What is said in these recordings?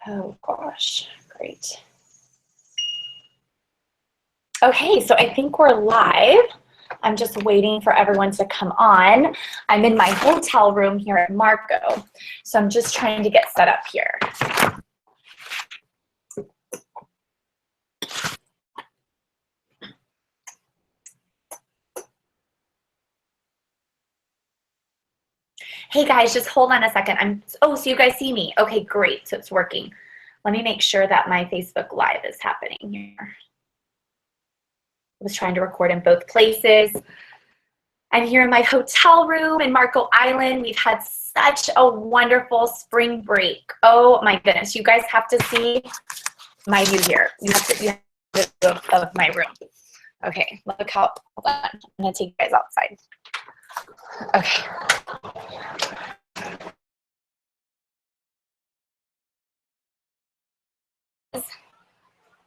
Oh gosh, great. Okay, so I think we're live. I'm just waiting for everyone to come on. I'm in my hotel room here at Marco, so I'm just trying to get set up here. Hey guys, just hold on a second. Oh, so you guys see me. Okay, great, so it's working. Let me make sure that my Facebook Live is happening here. I was trying to record in both places. I'm here in my hotel room in Marco Island. We've had such a wonderful spring break. Oh my goodness, you guys have to see my view here. You have to see the view of my room. Okay, look how, hold on, I'm gonna take you guys outside. Okay.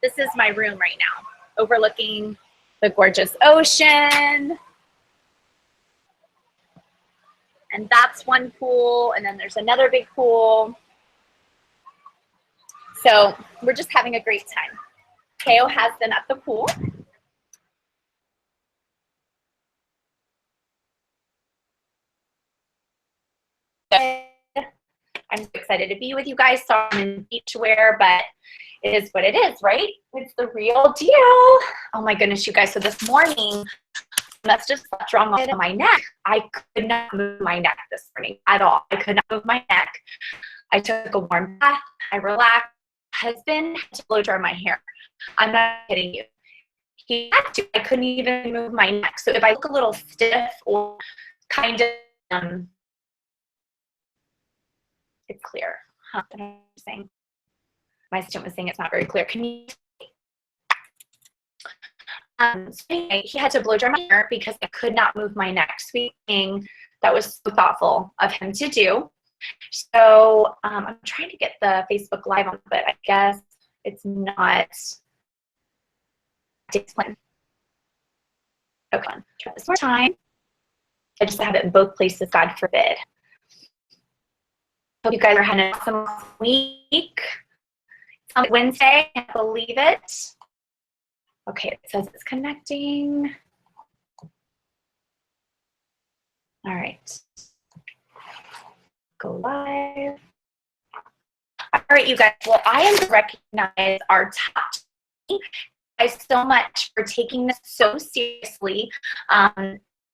This is my room right now, overlooking the gorgeous ocean. And that's one pool, and then there's another big pool. So we're just having a great time. Keo has been at the pool. I'm so excited to be with you guys. So I'm in beachwear, but it is what it is, right? It's the real deal. Oh my goodness, you guys. So this morning, that's just what's wrong with my neck. I could not move my neck this morning at all. I could not move my neck. I took a warm bath. I relaxed. My husband had to blow dry my hair. I'm not kidding you. He had to. I couldn't even move my neck. So if I look a little stiff or kind of it's clear. Huh? I don't know what I'm saying. My assistant was saying it's not very clear. Can you? So anyway, he had to blow dry my hair because I could not move my neck. Sweet thing. That was so thoughtful of him to do. So I'm trying to get the Facebook Live on, but I guess it's not. Okay, try this more time. I just have it in both places, God forbid. Hope you guys are having an awesome week. It's on Wednesday, I can't believe it. Okay, it says it's connecting. All right. Go live. All right, you guys. Well, I am to recognize our top team. Thank you guys so much for taking this so seriously.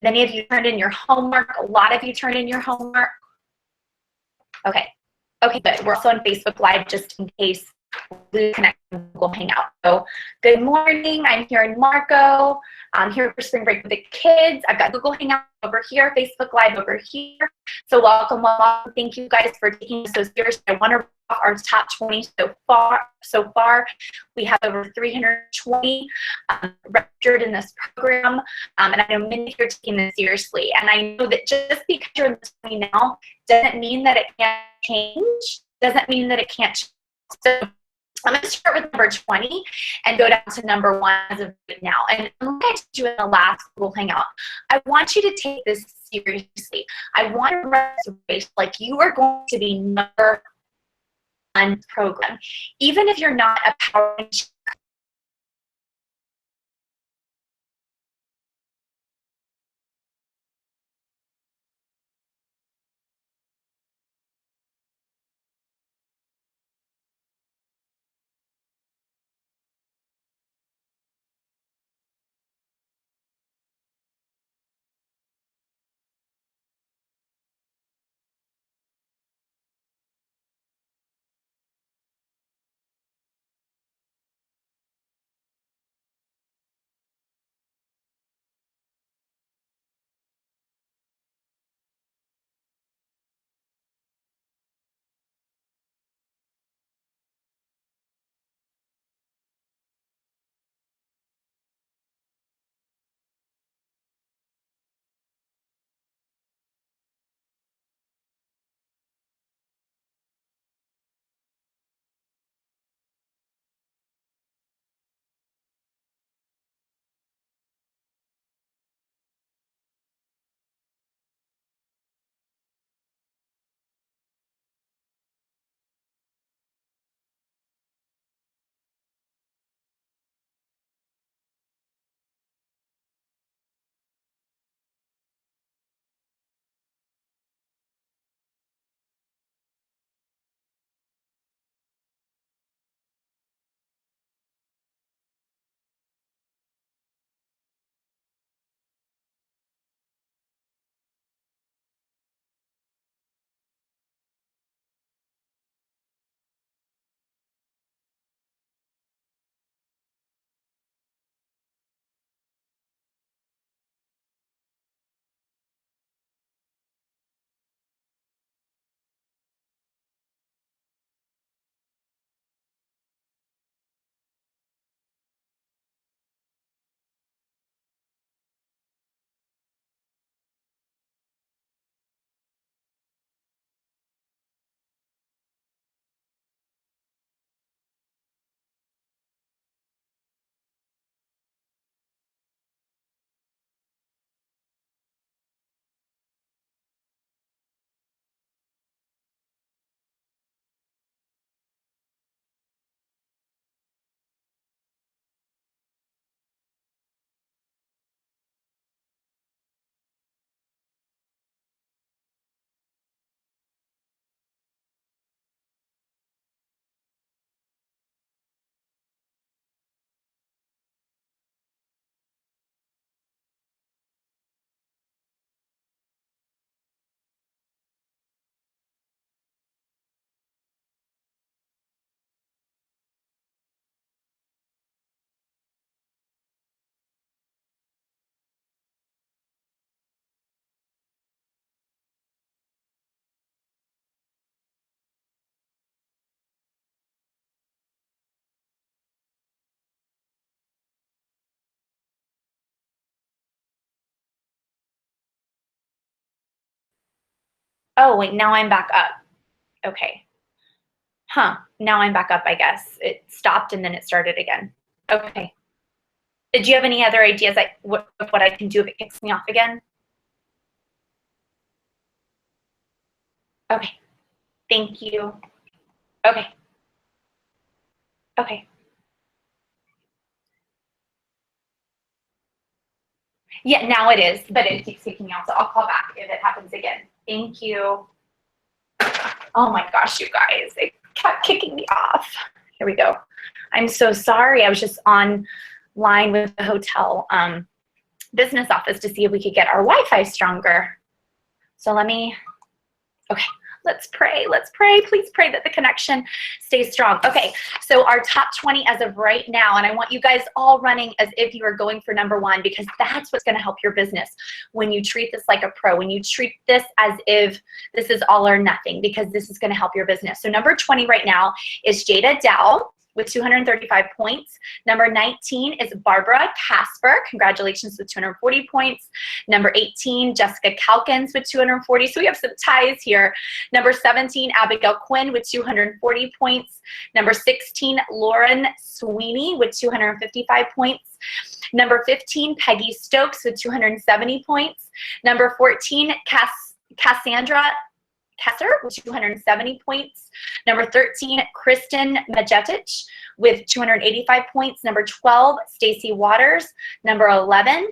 Many of you turned in your homework. A lot of you turned in your homework. Okay. Okay, good. We're also on Facebook Live just in case we connect and Google Hangout. So good morning. I'm here in Marco. I'm here for spring break with the kids. I've got Google Hangout over here, Facebook Live over here. So welcome. Thank you guys for taking this so seriously. I want to off our top 20 so far. We have over 320 registered in this program, and I know many of you are taking this seriously. And I know that just because you're in this 20 now doesn't mean that it can't change, doesn't mean that it can't change. So I'm going to start with number 20 and go down to number 1 as of right now. And like I told you in the last Google Hangout, I want you to take this seriously. I want to run this race like you are going to be number 1 program. Even if you're not a power Oh, wait, now I'm back up. Okay. Huh, now I'm back up, I guess. It stopped and then it started again. Okay. Did you have any other ideas what I can do if it kicks me off again? Okay. Thank you. Okay. Okay. Yeah, now it is, but it keeps kicking me off, so I'll call back if it happens again. Thank you. Oh my gosh, you guys, it kept kicking me off. Here we go. I'm so sorry. I was just online with the hotel business office to see if we could get our Wi-Fi stronger. So okay, let's pray. Let's pray. Please pray that the connection stays strong. Okay, so our top 20 as of right now, and I want you guys all running as if you are going for number one, because that's what's going to help your business when you treat this like a pro, when you treat this as if this is all or nothing, because this is going to help your business. So number 20 right now is Jada Dow with 235 points. Number 19 is Barbara Casper. Congratulations with 240 points. Number 18, Jessica Calkins with 240. So we have some ties here. Number 17, Abigail Quinn with 240 points. Number 16, Lauren Sweeney with 255 points. Number 15, Peggy Stokes with 270 points. Number 14, Cassandra Kesser with 270 points. Number 13, Kristen Majetich with 285 points. Number 12, Stacy Waters. Number 11,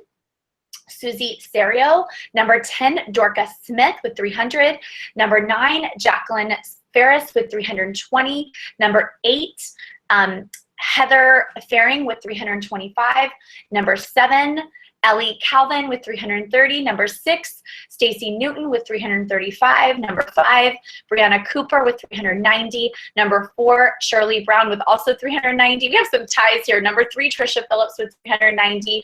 Susie Serio. Number 10, Dorcas Smith with 300. Number 9, Jacqueline Ferris with 320. Number 8, Heather Faring with 325. Number 7, Ellie Calvin with 330. Number 6, Stacy Newton with 335. Number 5, Brianna Cooper with 390. Number 4, Shirley Brown with also 390. We have some ties here. Number 3, Trisha Phillips with 390.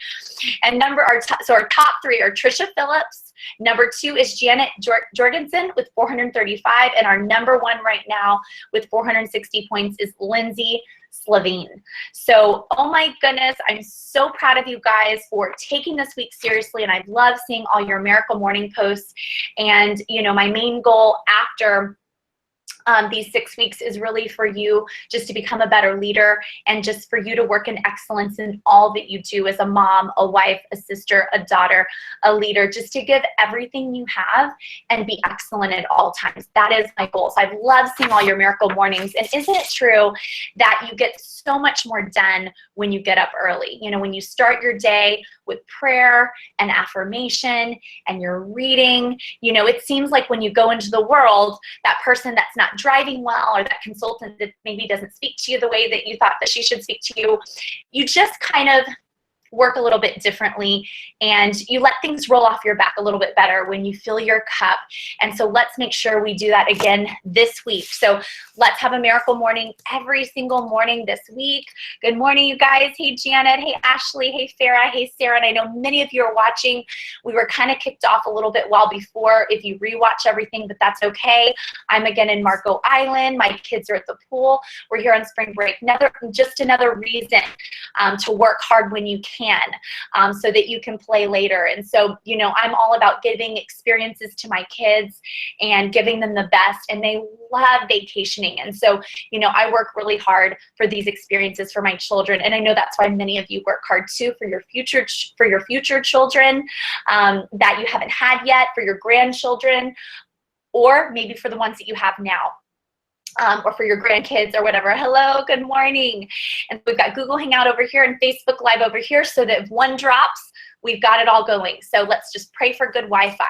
And our top 3 are Trisha Phillips. Number 2 is Janet Jorgensen with 435. And our number 1 right now with 460 points is Lindsay Slavine. So, oh my goodness, I'm so proud of you guys for taking this week seriously, and I love seeing all your Miracle Morning posts. And, you know, my main goal after these 6 weeks is really for you just to become a better leader, and just for you to work in excellence in all that you do as a mom, a wife, a sister, a daughter, a leader, just to give everything you have and be excellent at all times. That is my goal. So I love seeing all your Miracle Mornings. And isn't it true that you get so much more done when you get up early? You know, when you start your day with prayer and affirmation and you're reading, you know, it seems like when you go into the world, that person that's not driving well, or that consultant that maybe doesn't speak to you the way that you thought that she should speak to you, you just kind of work a little bit differently, and you let things roll off your back a little bit better when you fill your cup. And so let's make sure we do that again this week. So let's have a Miracle Morning every single morning this week. Good morning, you guys. Hey, Janet. Hey, Ashley. Hey, Farah. Hey, Sarah. And I know many of you are watching. We were kind of kicked off a little bit while before if you rewatch everything, but that's okay. I'm again in Marco Island. My kids are at the pool. We're here on spring break. Just another reason to work hard when you can, so that you can play later. And so, you know, I'm all about giving experiences to my kids and giving them the best, and they love vacationing. And so, you know, I work really hard for these experiences for my children, and I know that's why many of you work hard too for your future children that you haven't had yet, for your grandchildren, or maybe for the ones that you have now. Or for your grandkids or whatever. Hello, good morning. And we've got Google Hangout over here and Facebook Live over here, so that if one drops, we've got it all going. So let's just pray for good Wi-Fi.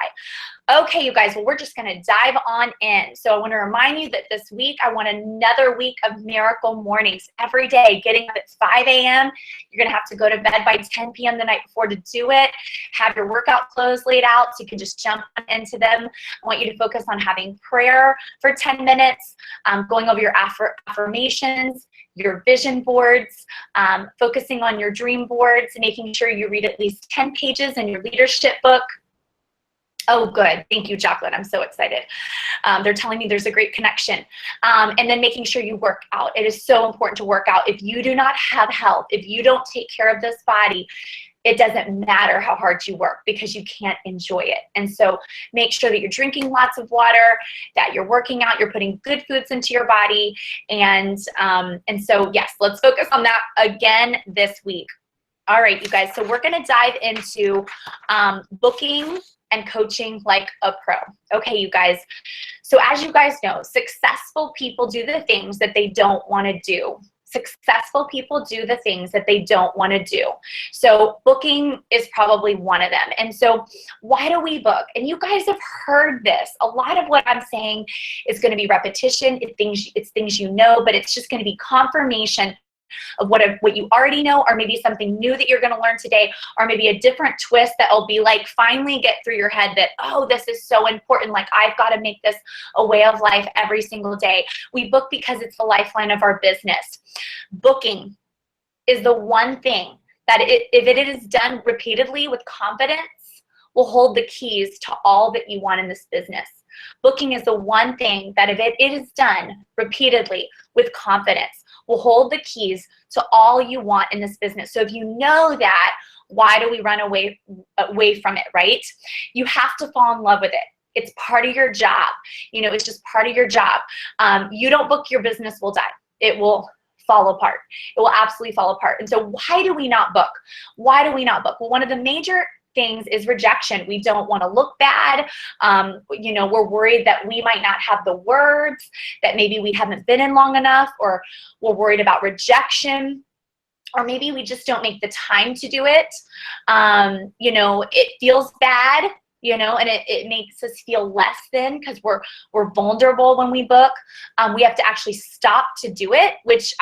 Okay, you guys, well, we're just going to dive on in. So I want to remind you that this week, I want another week of Miracle Mornings every day, getting up at 5 a.m. You're going to have to go to bed by 10 p.m. the night before to do it. Have your workout clothes laid out so you can just jump into them. I want you to focus on having prayer for 10 minutes, going over your affirmations, your vision boards, focusing on your dream boards, making sure you read at least 10 pages in your leadership book. Oh, good. Thank you, Jacqueline. I'm so excited. They're telling me there's a great connection. And then making sure you work out. It is so important to work out. If you do not have health, if you don't take care of this body, it doesn't matter how hard you work because you can't enjoy it. And so make sure that you're drinking lots of water, that you're working out, you're putting good foods into your body. And so, yes, let's focus on that again this week. All right, you guys, so we're going to dive into booking and coaching like a pro. Okay, you guys. So as you guys know, successful people do the things that they don't want to do. Successful people do the things that they don't want to do. So booking is probably one of them. And so why do we book? And you guys have heard this. A lot of what I'm saying is going to be repetition. It's things you know, but it's just going to be confirmation of what you already know, or maybe something new that you're going to learn today, or maybe a different twist that will be like finally get through your head that, oh, this is so important. Like, I've got to make this a way of life every single day. We book because it's the lifeline of our business. Booking is the one thing that if it is done repeatedly with confidence, will hold the keys to all that you want in this business. Booking is the one thing that if it is done repeatedly with confidence, will hold the keys to all you want in this business. So if you know that, why do we run away from it, right? You have to fall in love with it. It's part of your job. You know, it's just part of your job. You don't book, your business will die. It will fall apart. It will absolutely fall apart. And so why do we not book? Why do we not book? Well, one of the major things is rejection. We don't want to look bad. You know, we're worried that we might not have the words, that maybe we haven't been in long enough, or we're worried about rejection, or maybe we just don't make the time to do it. You know, it feels bad, you know, and it makes us feel less than because we're vulnerable when we book. We have to actually stop to do it, which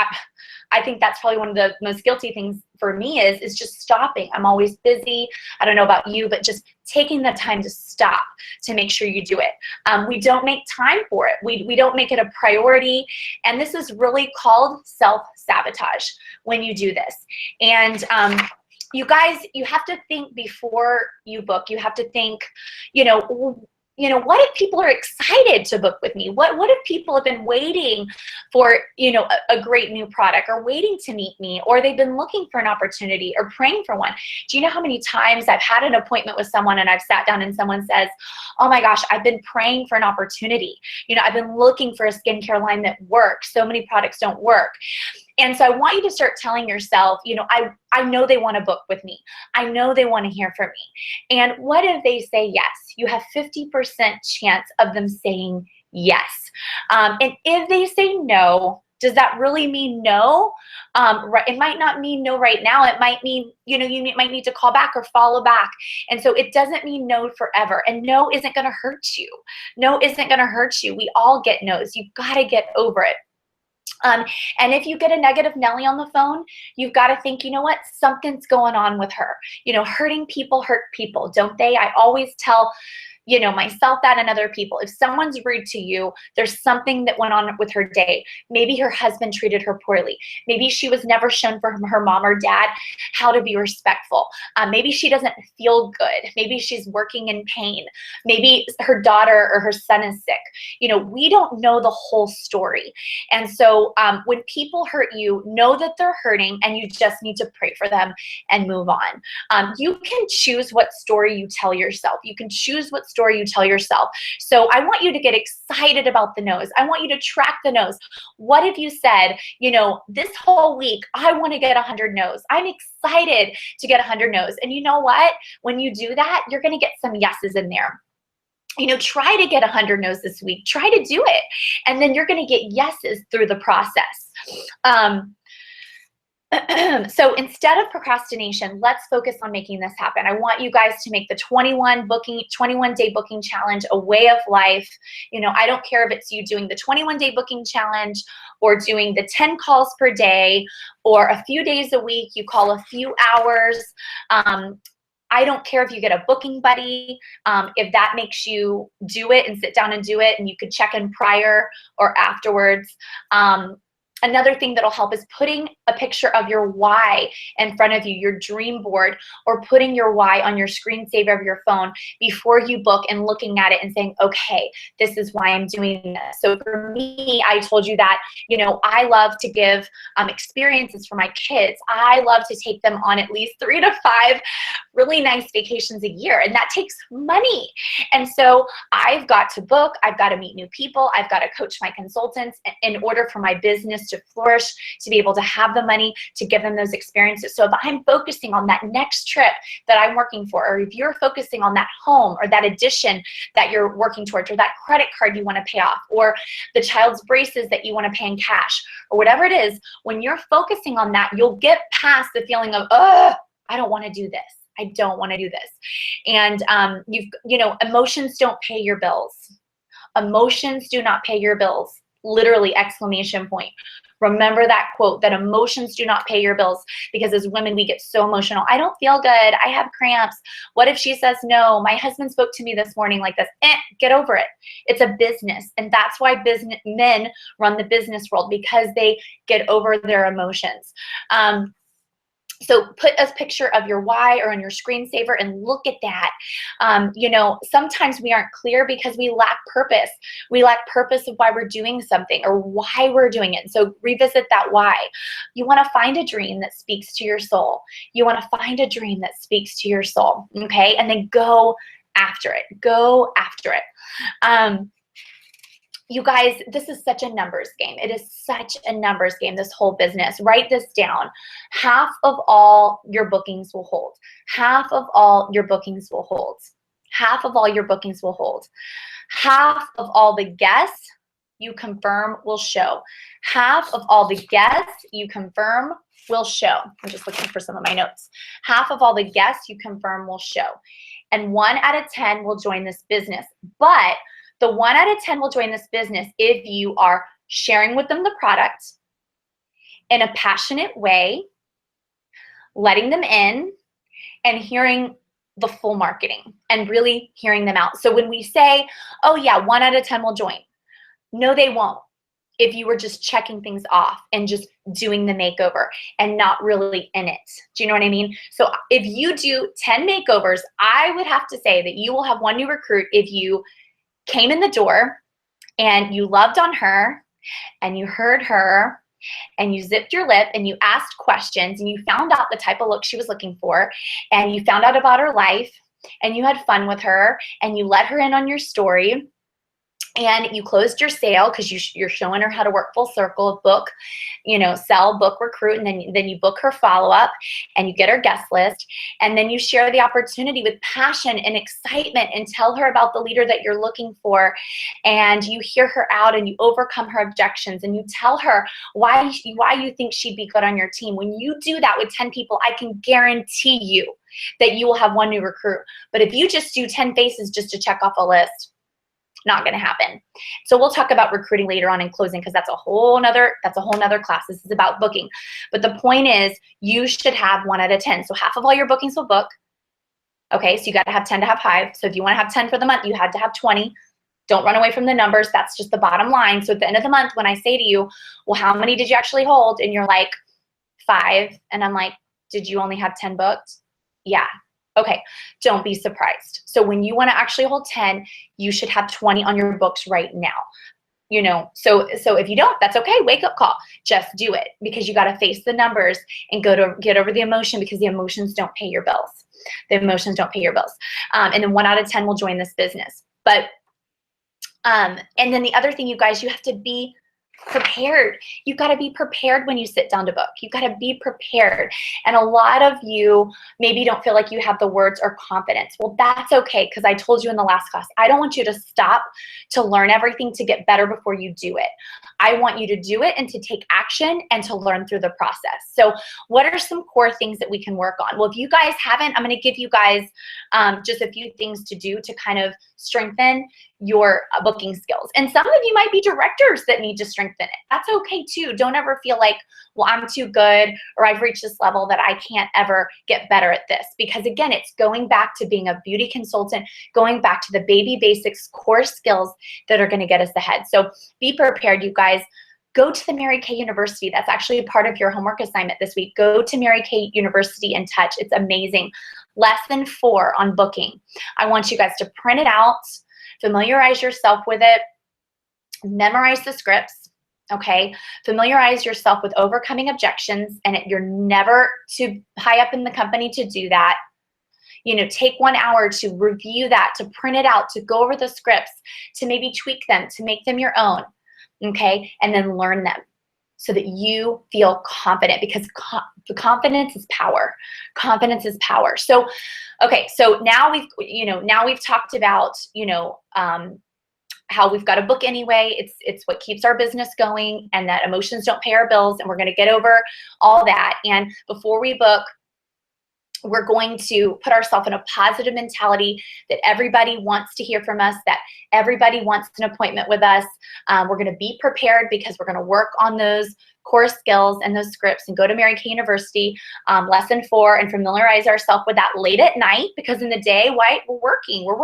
I think that's probably one of the most guilty things for me is just stopping. I'm always busy. I don't know about you, but just taking the time to stop to make sure you do it. We don't make time for it. We don't make it a priority. And this is really called self-sabotage when you do this. And you guys, you have to think before you book. You have to think, you know, what if people are excited to book with me? What if people have been waiting for, you know, a great new product, or waiting to meet me, or they've been looking for an opportunity or praying for one? Do you know how many times I've had an appointment with someone and I've sat down and someone says, oh my gosh, I've been praying for an opportunity. You know, I've been looking for a skincare line that works. So many products don't work. And so I want you to start telling yourself, you know, I know they want to book with me. I know they want to hear from me. And what if they say yes? You have 50% chance of them saying yes. And if they say no, does that really mean no? Right, it might not mean no right now. It might mean, you know, you might need to call back or follow back. And so it doesn't mean no forever. And no isn't going to hurt you. No isn't going to hurt you. We all get no's. You've got to get over it. And if you get a negative Nelly on the phone, you've got to think, you know what, something's going on with her. You know, hurting people hurt people, don't they? I always tell, you know, myself that and other people, if someone's rude to you, there's something that went on with her day. Maybe her husband treated her poorly. Maybe she was never shown from her mom or dad how to be respectful. Maybe she doesn't feel good. Maybe she's working in pain. Maybe her daughter or her son is sick. You know, we don't know the whole story. And so when people hurt you, know that they're hurting, and you just need to pray for them and move on. You can choose what story you tell yourself. You can choose what story you tell yourself. So I want you to get excited about the no's. I want you to track the no's. What if you said, you know, this whole week, I want to get 100 no's. I'm excited to get 100 no's. And you know what? When you do that, you're going to get some yeses in there. You know, try to get 100 no's this week. Try to do it. And then you're going to get yeses through the process. So instead of procrastination, let's focus on making this happen. I want you guys to make the 21-day booking challenge a way of life. You know, I don't care if it's you doing the 21-day booking challenge, or doing the 10 calls per day, or a few days a week, you call a few hours. I don't care if you get a booking buddy, if that makes you do it and sit down and do it, and you could check in prior or afterwards. Another thing that'll help is putting a picture of your why in front of you, your dream board, or putting your why on your screensaver of your phone before you book and looking at it and saying, okay, this is why I'm doing this. So for me, I told you that, you know, I love to give experiences for my kids. I love to take them on at least 3 to 5 really nice vacations a year, and that takes money. And so I've got to book, I've got to meet new people, I've got to coach my consultants in order for my business to flourish, to be able to have the money to give them those experiences. So if I'm focusing on that next trip that I'm working for, or if you're focusing on that home or that addition that you're working towards, or that credit card you want to pay off, or the child's braces that you want to pay in cash, or whatever it is, when you're focusing on that, you'll get past the feeling of, oh, I don't want to do this. I don't want to do this. And you know, emotions don't pay your bills. Emotions do not pay your bills. Literally, exclamation point. Remember that quote, that emotions do not pay your bills, because as women, we get so emotional. I don't feel good. I have cramps. What if she says no? My husband spoke to me this morning like this. Get over it. It's a business. And that's why men run the business world, because they get over their emotions. So put a picture of your why or on your screensaver and look at that. You know, sometimes we aren't clear because we lack purpose. We lack purpose of why we're doing something or why we're doing it. So revisit that why. You want to find a dream that speaks to your soul. You want to find a dream that speaks to your soul, okay? And then go after it. Go after it. You guys, this is such a numbers game. It is such a numbers game, this whole business. Write this down. Half of all your bookings will hold. Half of all your bookings will hold. Half of all your bookings will hold. Half of all the guests you confirm will show. Half of all the guests you confirm will show. I'm just looking for some of my notes. Half of all the guests you confirm will show. And 1 out of 10 will join this business. But the 1 out of 10 will join this business if you are sharing with them the product in a passionate way, letting them in, and hearing the full marketing and really hearing them out. So when we say, oh yeah, 1 out of 10 will join, no, they won't. If you were just checking things off and just doing the makeover and not really in it. Do you know what I mean? So if you do 10 makeovers, I would have to say that you will have 1 new recruit if you came in the door and you loved on her and you heard her and you zipped your lip and you asked questions and you found out the type of look she was looking for and you found out about her life and you had fun with her and you let her in on your story and you closed your sale because you're showing her how to work full circle, book, you know, sell, book, recruit, and then you book her follow-up and you get her guest list, and then you share the opportunity with passion and excitement and tell her about the leader that you're looking for, and you hear her out and you overcome her objections and you tell her why you think she'd be good on your team. When you do that with 10 people, I can guarantee you that you will have 1 new recruit. But if you just do 10 faces just to check off a list, not going to happen. So we'll talk about recruiting later on in closing, because that's a whole nother class. This is about booking. But the point is, you should have 1 out of 10. So half of all your bookings will book. Okay, so you got to have 10 to have 5. So if you want to have 10 for the month, you had to have 20. Don't run away from the numbers. That's just the bottom line. So at the end of the month, when I say to you, well, how many did you actually hold? And you're like, 5. And I'm like, did you only have 10 booked? Yeah. Okay, don't be surprised. So when you want to actually hold 10, you should have 20 on your books right now. You know, so if you don't, that's okay. Wake up call. Just do it, because you got to face the numbers and get over the emotion, because the emotions don't pay your bills. The emotions don't pay your bills. And then 1 out of 10 will join this business. But and then the other thing, you guys, you have to be prepared. You've got to be prepared when you sit down to book. You've got to be prepared. And a lot of you maybe don't feel like you have the words or confidence. Well, that's okay, because I told you in the last class, I don't want you to stop to learn everything to get better before you do it. I want you to do it and to take action and to learn through the process. So what are some core things that we can work on? Well, if you guys haven't, I'm going to give you guys just a few things to do to kind of strengthen your booking skills. And some of you might be directors that need to strengthen it. That's okay too. Don't ever feel like, well, I'm too good, or I've reached this level that I can't ever get better at this. Because again, it's going back to being a beauty consultant, going back to the baby basics core skills that are going to get us ahead. So be prepared, you guys. go to the Mary Kay University. That's actually a part of your homework assignment this week. Go to Mary Kay University and touch. It's amazing. Lesson 4 on booking. I want you guys to print it out, familiarize yourself with it, memorize the scripts, okay? Familiarize yourself with overcoming objections, and you're never too high up in the company to do that. You know, take 1 hour to review that, to print it out, to go over the scripts, to maybe tweak them, to make them your own, okay? And then learn them so that you feel confident, because confidence is power. Confidence is power. So, okay, so now we've talked about, how we've got to book anyway. It's what keeps our business going, and that emotions don't pay our bills, and we're going to get over all that. And before we book, we're going to put ourselves in a positive mentality that everybody wants to hear from us, that everybody wants an appointment with us. We're going to be prepared because we're going to work on those core skills and those scripts and go to Mary Kay University, lesson 4, and familiarize ourselves with that late at night, because in the day, we're working, we're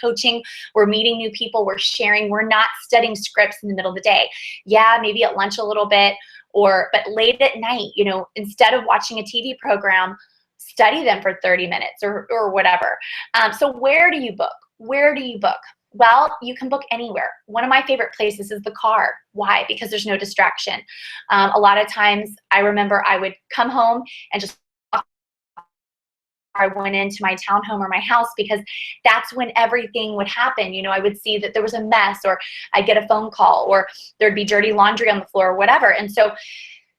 coaching, we're meeting new people, we're sharing, we're not studying scripts in the middle of the day. Yeah, maybe at lunch a little bit, but late at night, instead of watching a TV program, study them for 30 minutes or whatever. So where do you book? Where do you book? Well, you can book anywhere. One of my favorite places is the car. Why? Because there's no distraction. A lot of times I remember I would come home and just I went into my townhome or my house, because that's when everything would happen. I would see that there was a mess, or I'd get a phone call, or there'd be dirty laundry on the floor or whatever. And so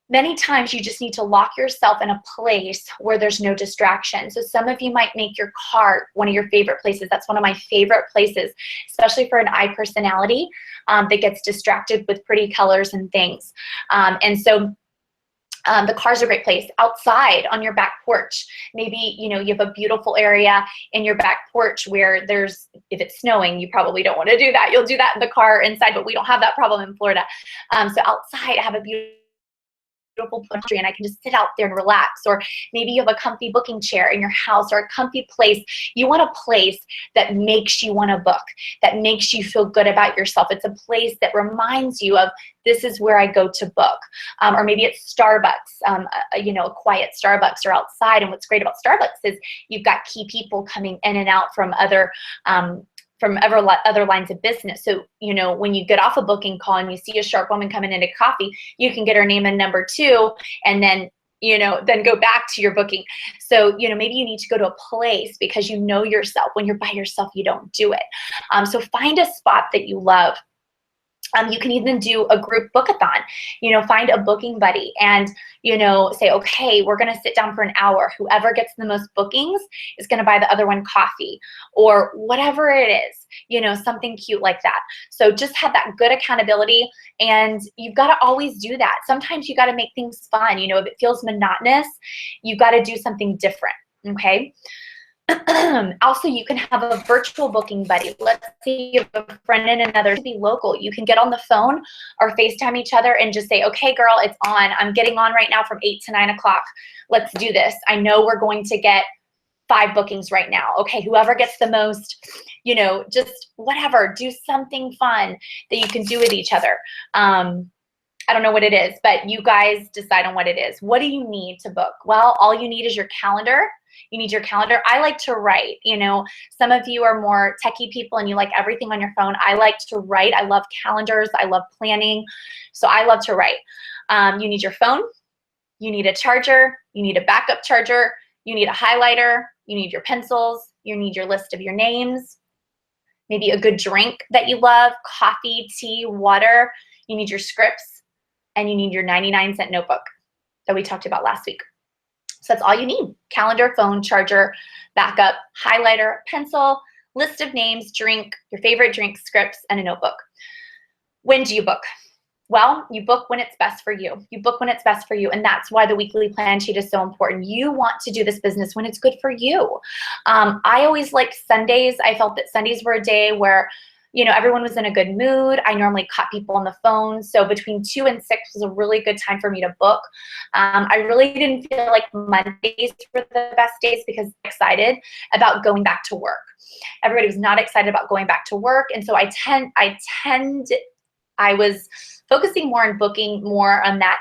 many times you just need to lock yourself in a place where there's no distraction. So some of you might make your car one of your favorite places. That's one of my favorite places, especially for an I personality that gets distracted with pretty colors and things. And so the car's a great place. Outside on your back porch, maybe you have a beautiful area in your back porch where if it's snowing, you probably don't want to do that. You'll do that in the car inside, but we don't have that problem in Florida. So outside, have a beautiful tree, and I can just sit out there and relax. Or maybe you have a comfy booking chair in your house, or a comfy place. You want a place that makes you want to book, that makes you feel good about yourself. It's a place that reminds you of, this is where I go to book. Or maybe it's Starbucks, a quiet Starbucks, or outside. And what's great about Starbucks is you've got key people coming in and out from other lines of business. So, when you get off a booking call and you see a sharp woman coming into coffee, you can get her name and number too, and then go back to your booking. So, maybe you need to go to a place because you know yourself. When you're by yourself, you don't do it. So find a spot that you love. You can even do a group book-a-thon, find a booking buddy and, say, okay, we're going to sit down for an hour. Whoever gets the most bookings is going to buy the other one coffee, or whatever it is, something cute like that. So just have that good accountability, and you've got to always do that. Sometimes you got to make things fun. If it feels monotonous, you've got to do something different, okay? Also, you can have a virtual booking buddy. Let's say you have a friend in another city, local. You can get on the phone or FaceTime each other and just say, okay, girl, it's on. I'm getting on right now from 8 to 9 o'clock. Let's do this. I know we're going to get 5 bookings right now. Okay, whoever gets the most, just whatever. Do something fun that you can do with each other. I don't know what it is, but you guys decide on what it is. What do you need to book? Well, all you need is your calendar. You need your calendar. I like to write. Some of you are more techie people and you like everything on your phone. I like to write. I love calendars. I love planning. So I love to write. You need your phone. You need a charger. You need a backup charger. You need a highlighter. You need your pencils. You need your list of your names. Maybe a good drink that you love, coffee, tea, water. You need your scripts. And you need your 99-cent notebook that we talked about last week. So that's all you need. Calendar, phone, charger, backup, highlighter, pencil, list of names, drink, your favorite drink, scripts, and a notebook. When do you book? Well, you book when it's best for you. You book when it's best for you, and that's why the weekly plan sheet is so important. You want to do this business when it's good for you. I always liked Sundays. I felt that Sundays were a day where everyone was in a good mood. I normally caught people on the phone. So between 2 and 6 was a really good time for me to book. I really didn't feel like Mondays were the best days because I'm excited about going back to work. Everybody was not excited about going back to work. And so I was focusing more on booking more on that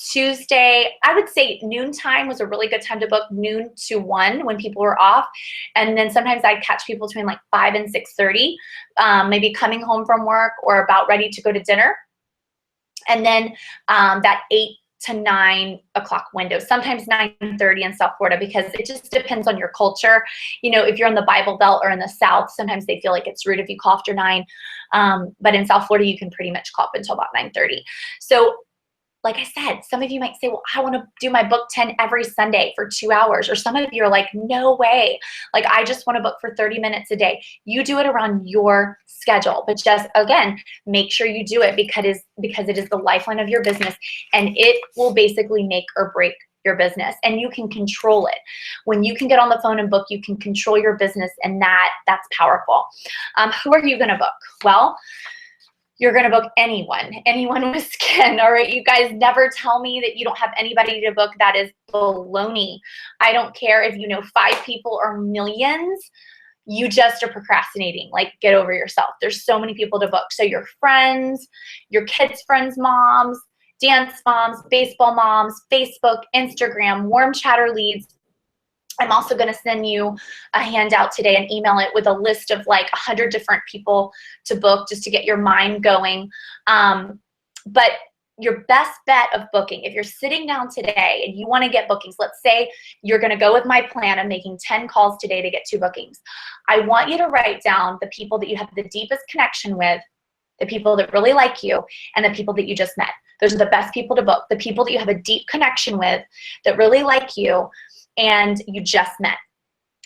Tuesday. I would say noontime was a really good time to book, noon to 1 when people were off. And then sometimes I'd catch people between like 5 and 6:30, maybe coming home from work or about ready to go to dinner. And then that 8 to 9 o'clock window, sometimes 9:30 in South Florida, because it just depends on your culture. You know, if you're in the Bible Belt or in the South, sometimes they feel like it's rude if you call after 9. But in South Florida, you can pretty much call up until about 9:30. So like I said, some of you might say, well, I want to do my book 10 every Sunday for 2 hours. Or some of you are like, no way. Like, I just want to book for 30 minutes a day. You do it around your schedule. But just, again, make sure you do it because it is the lifeline of your business. And it will basically make or break your business. And you can control it. When you can get on the phone and book, you can control your business. And that's powerful. Who are you going to book? Well, you're going to book anyone with skin. All right. You guys never tell me that you don't have anybody to book. That is baloney. I don't care if you know 5 people or millions. You just are procrastinating. Like, get over yourself. There's so many people to book. So your friends, your kids' friends' moms, dance moms, baseball moms, Facebook, Instagram, warm chatter leads. I'm also going to send you a handout today and email it with a list of like 100 different people to book just to get your mind going. But your best bet of booking, if you're sitting down today and you want to get bookings, let's say you're going to go with my plan of making 10 calls today to get 2 bookings. I want you to write down the people that you have the deepest connection with, the people that really like you, and the people that you just met. Those are the best people to book, the people that you have a deep connection with, that really like you, and you just met.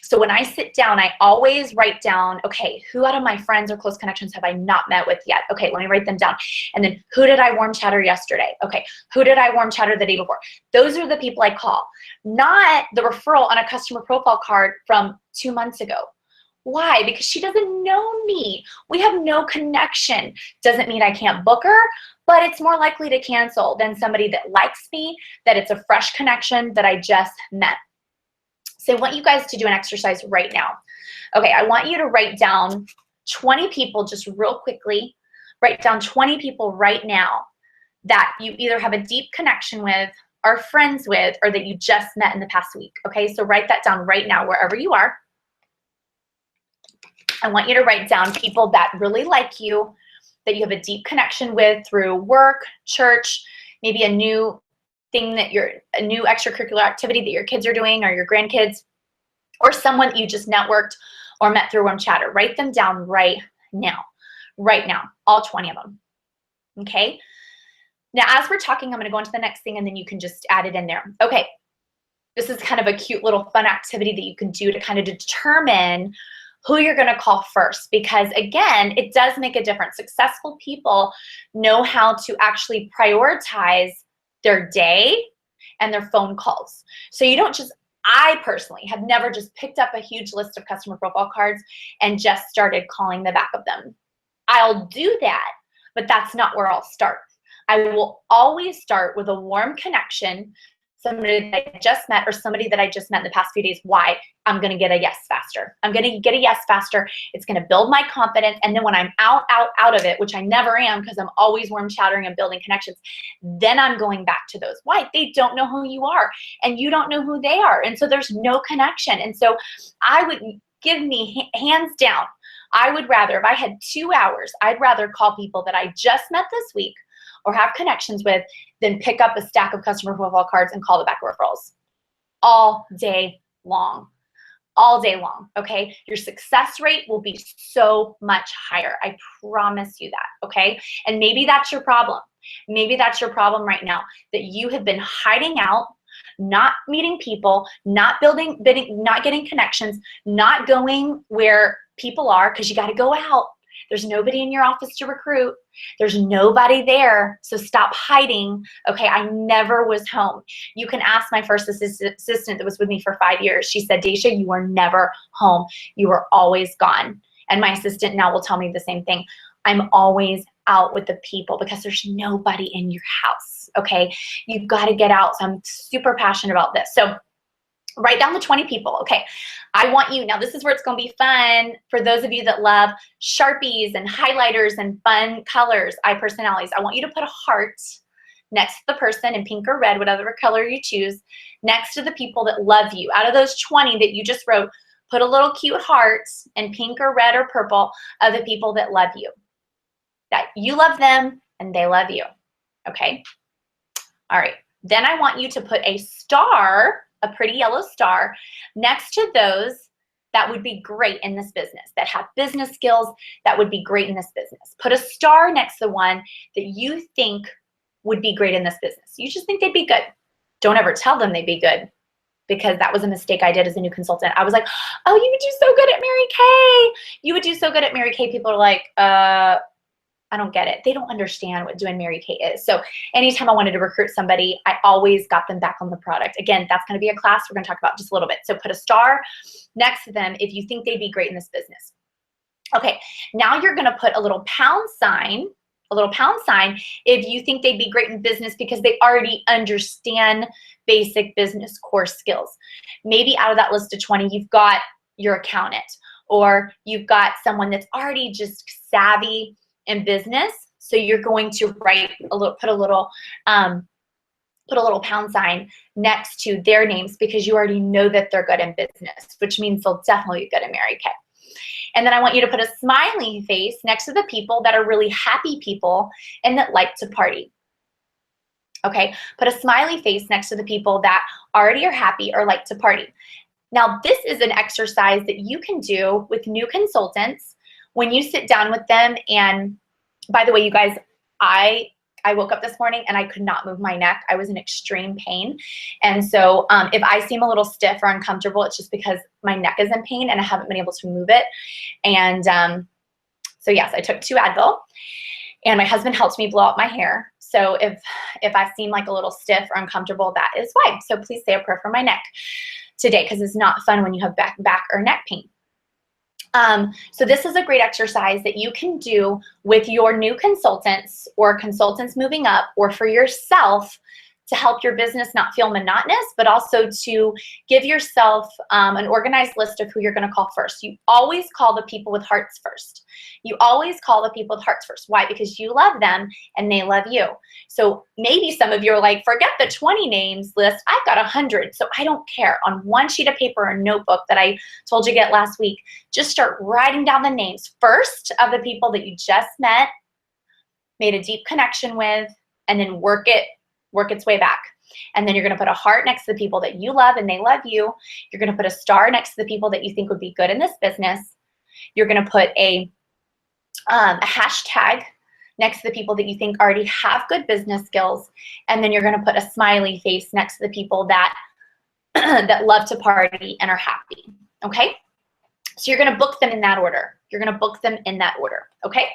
So when I sit down, I always write down, okay, who out of my friends or close connections have I not met with yet? Okay, let me write them down. And then who did I warm chatter yesterday? Okay, who did I warm chatter the day before? Those are the people I call, not the referral on a customer profile card from 2 months ago. Why? Because she doesn't know me. We have no connection. Doesn't mean I can't book her, but it's more likely to cancel than somebody that likes me, that it's a fresh connection that I just met. So I want you guys to do an exercise right now. Okay, I want you to write down 20 people just real quickly. Write down 20 people right now that you either have a deep connection with, are friends with, or that you just met in the past week. Okay, so write that down right now wherever you are. I want you to write down people that really like you, that you have a deep connection with through work, church, maybe a new thing that a new extracurricular activity that your kids are doing or your grandkids, or someone that you just networked or met through warm chatter. Write them down right now, all 20 of them. Okay. Now, as we're talking, I'm going to go into the next thing and then you can just add it in there. Okay. This is kind of a cute little fun activity that you can do to kind of determine who you're going to call first, because again, it does make a difference. Successful people know how to actually prioritize their day and their phone calls. So you don't just, I personally have never just picked up a huge list of customer profile cards and just started calling the back of them. I'll do that, but that's not where I'll start. I will always start with a warm connection, somebody that I just met or somebody that I just met in the past few days. Why? I'm going to get a yes faster. I'm going to get a yes faster. It's going to build my confidence. And then when I'm out of it, which I never am because I'm always warm chattering and building connections, then I'm going back to those. Why? They don't know who you are and you don't know who they are. And so there's no connection. And so I would give me hands down, I would rather, if I had 2 hours, I'd rather call people that I just met this week or have connections with than pick up a stack of customer profile cards and call the back referrals all day long. All day long, okay? Your success rate will be so much higher. I promise you that, okay? And maybe that's your problem. Maybe that's your problem right now, that you have been hiding out, not meeting people, not getting connections, not going where people are, because you got to go out. There's nobody in your office to recruit. There's nobody there. So stop hiding. Okay, I never was home. You can ask my first assistant that was with me for 5 years. She said, Daisha, you were never home. You were always gone. And my assistant now will tell me the same thing. I'm always out with the people because there's nobody in your house. Okay, you've got to get out. So I'm super passionate about this. So Write down the 20 people. Okay, I want you, now this is where it's going to be fun for those of you that love Sharpies and highlighters and fun colors, personalities. I want you to put a heart next to the person in pink or red, whatever color you choose, next to the people that love you. Out of those 20 that you just wrote, put a little cute heart in pink or red or purple of the people that love you. That you love them and they love you. Okay? All right. Then I want you to put a star, a pretty yellow star, next to those that would be great in this business, that have business skills that would be great in this business. Put a star next to the one that you think would be great in this business. You just think they'd be good. Don't ever tell them they'd be good, because that was a mistake I did as a new consultant. I was like, oh, you would do so good at Mary Kay. You would do so good at Mary Kay. People are like, I don't get it. They don't understand what doing Mary Kay is. So anytime I wanted to recruit somebody, I always got them back on the product. Again, that's going to be a class we're going to talk about just a little bit. So put a star next to them if you think they'd be great in this business. Okay, now you're going to put a little pound sign if you think they'd be great in business because they already understand basic business core skills. Maybe out of that list of 20, you've got your accountant, or you've got someone that's already just savvy in business. So you're going to put a little pound sign next to their names because you already know that they're good in business, which means they'll definitely be good at Mary Kay. And then I want you to put a smiley face next to the people that are really happy people and that like to party. Okay, put a smiley face next to the people that already are happy or like to party. Now, this is an exercise that you can do with new consultants when you sit down with them. And by the way, you guys, I woke up this morning and I could not move my neck. I was in extreme pain. And so if I seem a little stiff or uncomfortable, it's just because my neck is in pain and I haven't been able to move it. And so yes, I took 2 Advil and my husband helped me blow out my hair. So if I seem like a little stiff or uncomfortable, that is why. So please say a prayer for my neck today, because it's not fun when you have back or neck pain. So this is a great exercise that you can do with your new consultants or consultants moving up, or for yourself, to help your business not feel monotonous, but also to give yourself an organized list of who you're going to call first. You always call the people with hearts first. You always call the people with hearts first. Why? Because you love them and they love you. So maybe some of you are like, forget the 20 names list. I've got 100, so I don't care. On one sheet of paper or a notebook that I told you to get last week, just start writing down the names first of the people that you just met, made a deep connection with, and then work its way back. And then you're going to put a heart next to the people that you love and they love you. You're going to put a star next to the people that you think would be good in this business. You're going to put a hashtag next to the people that you think already have good business skills. And then you're going to put a smiley face next to the people that that love to party and are happy. Okay? So you're going to book them in that order. You're going to book them in that order. Okay?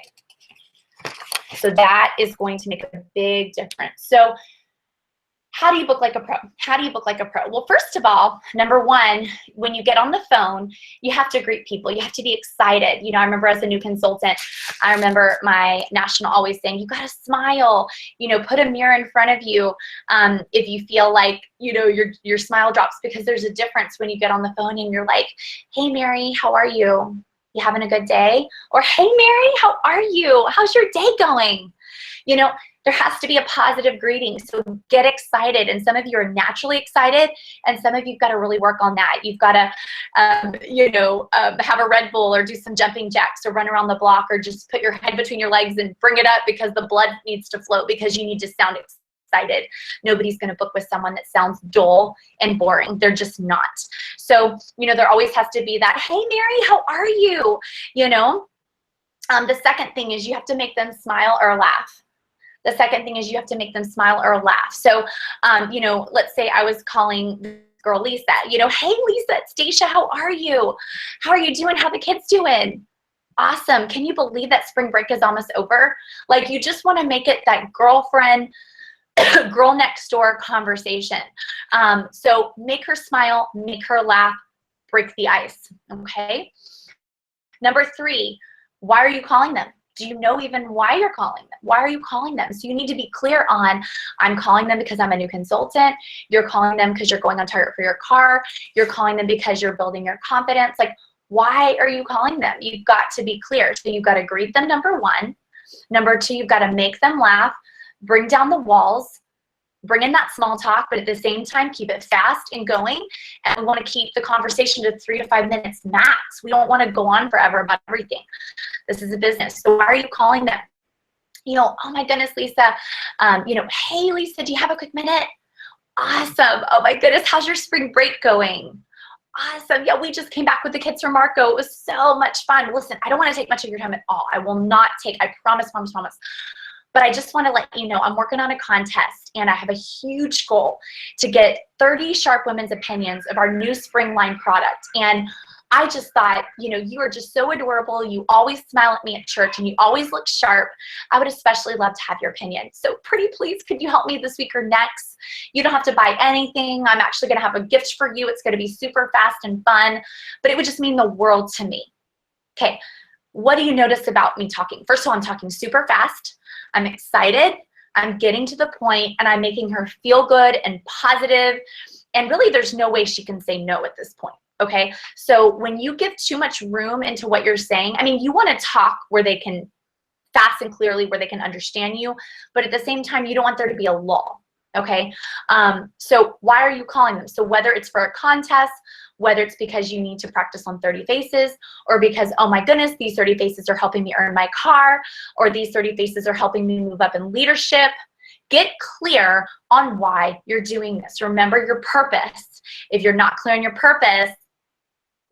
So that is going to make a big difference. So how do you book like a pro? How do you book like a pro? Well, first of all, number one, when you get on the phone, you have to greet people. You have to be excited. You know, I remember as a new consultant, I remember my national always saying, you got to smile, you know, put a mirror in front of you. If you feel like, you know, your smile drops, because there's a difference when you get on the phone and you're like, hey, Mary, how are you? You having a good day? Or, hey, Mary, how are you? How's your day going? You know, there has to be a positive greeting. So get excited. And some of you are naturally excited, and some of you've got to really work on that. You've got to, have a Red Bull or do some jumping jacks or run around the block, or just put your head between your legs and bring it up because the blood needs to flow, because you need to sound excited. Nobody's going to book with someone that sounds dull and boring. They're just not. So, you know, there always has to be that, hey, Mary, how are you? You know, the second thing is you have to make them smile or laugh. The second thing is you have to make them smile or laugh. So, you know, let's say I was calling this girl Lisa, you know, hey, Lisa, it's Dacia, how are you? How are you doing? How the kids doing? Awesome. Can you believe that spring break is almost over? Like, you just want to make it that girlfriend, girl next door conversation. So make her smile, make her laugh, break the ice, okay? Number 3, why are you calling them? Do you know even why you're calling them? Why are you calling them? So you need to be clear on, I'm calling them because I'm a new consultant. You're calling them because you're going on target for your car. You're calling them because you're building your confidence. Like, why are you calling them? You've got to be clear. So you've got to greet them, number one. Number two, you've got to make them laugh, bring down the walls, bring in that small talk, but at the same time, keep it fast and going. And we want to keep the conversation to 3 to 5 minutes max. We don't want to go on forever about everything. This is a business. So why are you calling them? You know, oh my goodness, Lisa, you know, hey, Lisa, do you have a quick minute? Awesome. Oh my goodness, how's your spring break going? Awesome. Yeah, we just came back with the kids from Marco. It was so much fun. Listen, I don't want to take much of your time at all. I will not take, I promise, promise, promise. But I just want to let you know I'm working on a contest, and I have a huge goal to get 30 Sharp Women's opinions of our new spring line product. And I just thought, you know, you are just so adorable. You always smile at me at church, and you always look sharp. I would especially love to have your opinion. So pretty please, could you help me this week or next? You don't have to buy anything. I'm actually going to have a gift for you. It's going to be super fast and fun, but it would just mean the world to me. Okay, what do you notice about me talking? First of all, I'm talking super fast. I'm excited. I'm getting to the point, and I'm making her feel good and positive. And really, there's no way she can say no at this point. Okay, so when you give too much room into what you're saying, I mean, you want to talk where they can fast and clearly, where they can understand you, but at the same time, you don't want there to be a lull. Okay, so why are you calling them? So whether it's for a contest, whether it's because you need to practice on 30 faces, or because, oh my goodness, these 30 faces are helping me earn my car, or these 30 faces are helping me move up in leadership. Get clear on why you're doing this. Remember your purpose. If you're not clear on your purpose,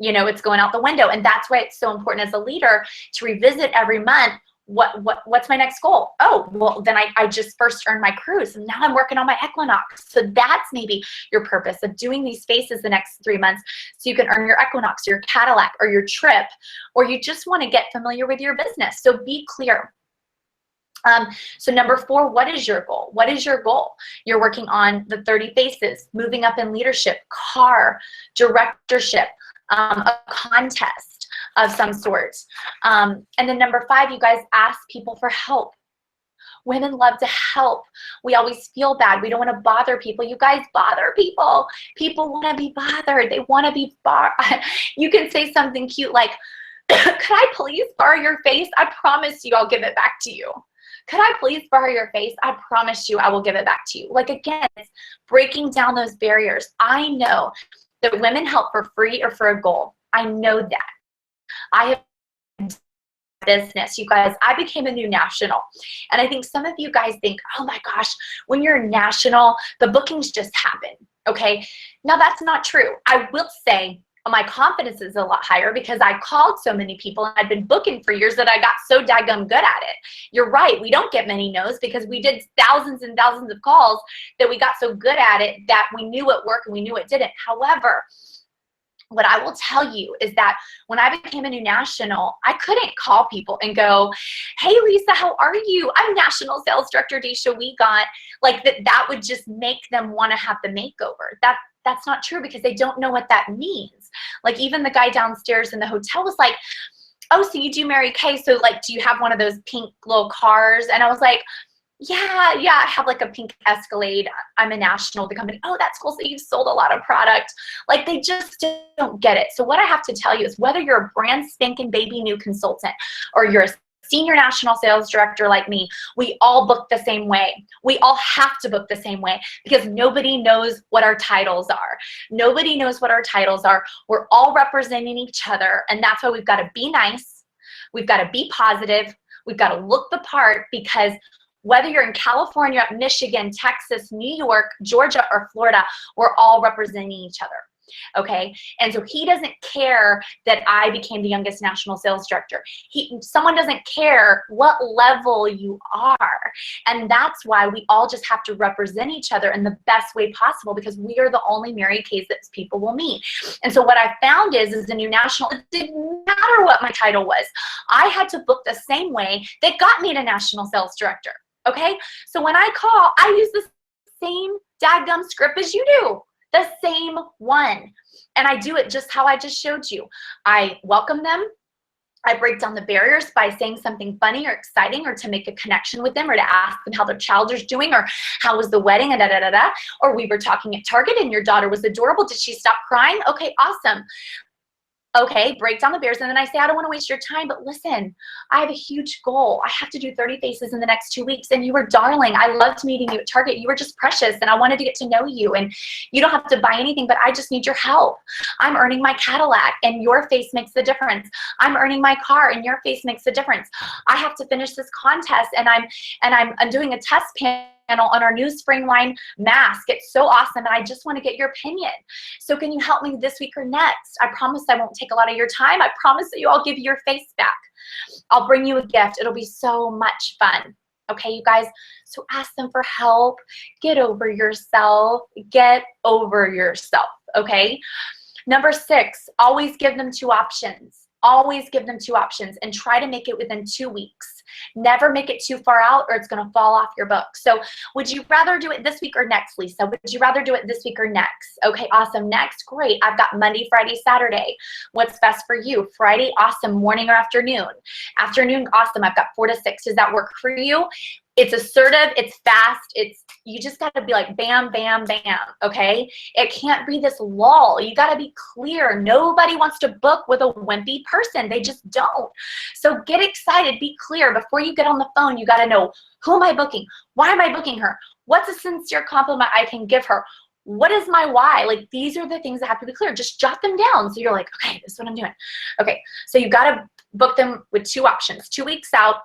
you know, it's going out the window. And that's why it's so important as a leader to revisit every month, what's my next goal? Oh, well, then I just first earned my cruise, and now I'm working on my Equinox. So that's maybe your purpose of doing these spaces the next 3 months, so you can earn your Equinox, your Cadillac, or your trip, or you just want to get familiar with your business. So be clear. So number 4, what is your goal? What is your goal? You're working on the 30 faces, moving up in leadership, car, directorship, a contest of some sort. And then number 5, you guys ask people for help. Women love to help. We always feel bad. We don't want to bother people. You guys bother people. People want to be bothered. They want to be You can say something cute like, could I please borrow your face? I promise you I'll give it back to you. Could I please borrow your face? I promise you I will give it back to you. Like, again, it's breaking down those barriers. I know that women help for free or for a goal. I know that. I have business, you guys. I became a new national. And I think some of you guys think, oh my gosh, when you're national, the bookings just happen. Okay. Now that's not true. I will say my confidence is a lot higher because I called so many people and I'd been booking for years that I got so daggum good at it. You're right. We don't get many no's because we did thousands and thousands of calls that we got so good at it that we knew it worked and we knew it didn't. However, what I will tell you is that when I became a new national, I couldn't call people and go, hey, Lisa, how are you? I'm National Sales Director Daisha Wiegand. Like that would just make them want to have the makeover. That's not true because they don't know what that means. Like even the guy downstairs in the hotel was like, oh, so you do Mary Kay. So like, do you have one of those pink little cars? And I was like, yeah, I have like a pink Escalade. I'm a national of the company. Oh, that's cool. So you've sold a lot of product. Like they just don't get it. So what I have to tell you is whether you're a brand spanking baby new consultant or you're a senior national sales director like me, we all book the same way. We all have to book the same way because nobody knows what our titles are. Nobody knows what our titles are. We're all representing each other. And that's why we've got to be nice. We've got to be positive. We've got to look the part because whether you're in California, Michigan, Texas, New York, Georgia, or Florida, we're all representing each other. Okay, and so he doesn't care that I became the youngest national sales director. Someone doesn't care what level you are, and that's why we all just have to represent each other in the best way possible because we are the only Mary Kays that people will meet. And so what I found is the new national, it didn't matter what my title was. I had to book the same way that got me to national sales director. Okay, so when I call, I use the same dadgum script as you do. The same one. And I do it just how I just showed you. I welcome them. I break down the barriers by saying something funny or exciting, or to make a connection with them, or to ask them how their child is doing, or how was the wedding, and da-da-da-da. Or we were talking at Target and your daughter was adorable. Did she stop crying? Okay, awesome. Okay, break down the bears. And then I say, I don't want to waste your time, but listen, I have a huge goal. I have to do 30 faces in the next 2 weeks. And you were darling. I loved meeting you at Target. You were just precious. And I wanted to get to know you. And you don't have to buy anything, but I just need your help. I'm earning my Cadillac and your face makes the difference. I'm earning my car and your face makes the difference. I have to finish this contest and I'm doing a test panel on our new spring line mask. It's so awesome and I just want to get your opinion. So can you help me this week or next? I promise I won't take a lot of your time. I promise that I'll give you your face back. I'll bring you a gift. It'll be so much fun. Okay, you guys, so ask them for help. Get over yourself. Get over yourself, okay? Number 6, always give them 2 options. Always give them 2 options and try to make it within 2 weeks. Never make it too far out or it's going to fall off your book. So would you rather do it this week or next, Lisa? Would you rather do it this week or next? Okay, awesome. Next, great. I've got Monday, Friday, Saturday. What's best for you? Friday, awesome. Morning or afternoon? Afternoon, awesome. I've got 4 to 6. Does that work for you? It's assertive, it's fast, you just gotta be like bam, bam, bam, okay? It can't be this lull. You gotta be clear. Nobody wants to book with a wimpy person. They just don't. So get excited, be clear. Before you get on the phone, you gotta know, who am I booking? Why am I booking her? What's a sincere compliment I can give her? What is my why? Like, these are the things that have to be clear. Just jot them down. So you're like, okay, this is what I'm doing. Okay, so you gotta book them with 2 options, 2 weeks out,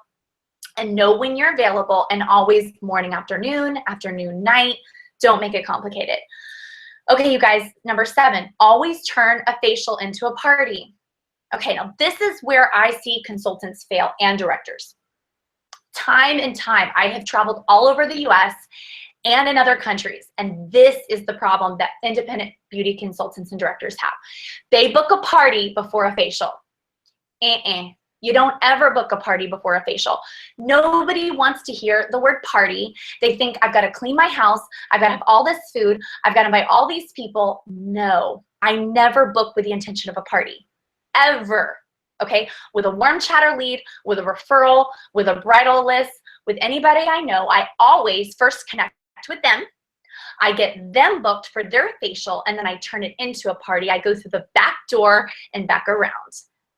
and know when you're available, and always morning, afternoon, night. Don't make it complicated. Okay, you guys, number 7, always turn a facial into a party. Okay, now this is where I see consultants fail and directors. Time and time, I have traveled all over the US and in other countries, and this is the problem that independent beauty consultants and directors have. They book a party before a facial. You don't ever book a party before a facial. Nobody wants to hear the word party. They think, I've got to clean my house. I've got to have all this food. I've got to invite all these people. No, I never book with the intention of a party, ever. Okay, with a warm chatter lead, with a referral, with a bridal list, with anybody I know, I always first connect with them. I get them booked for their facial, and then I turn it into a party. I go through the back door and back around.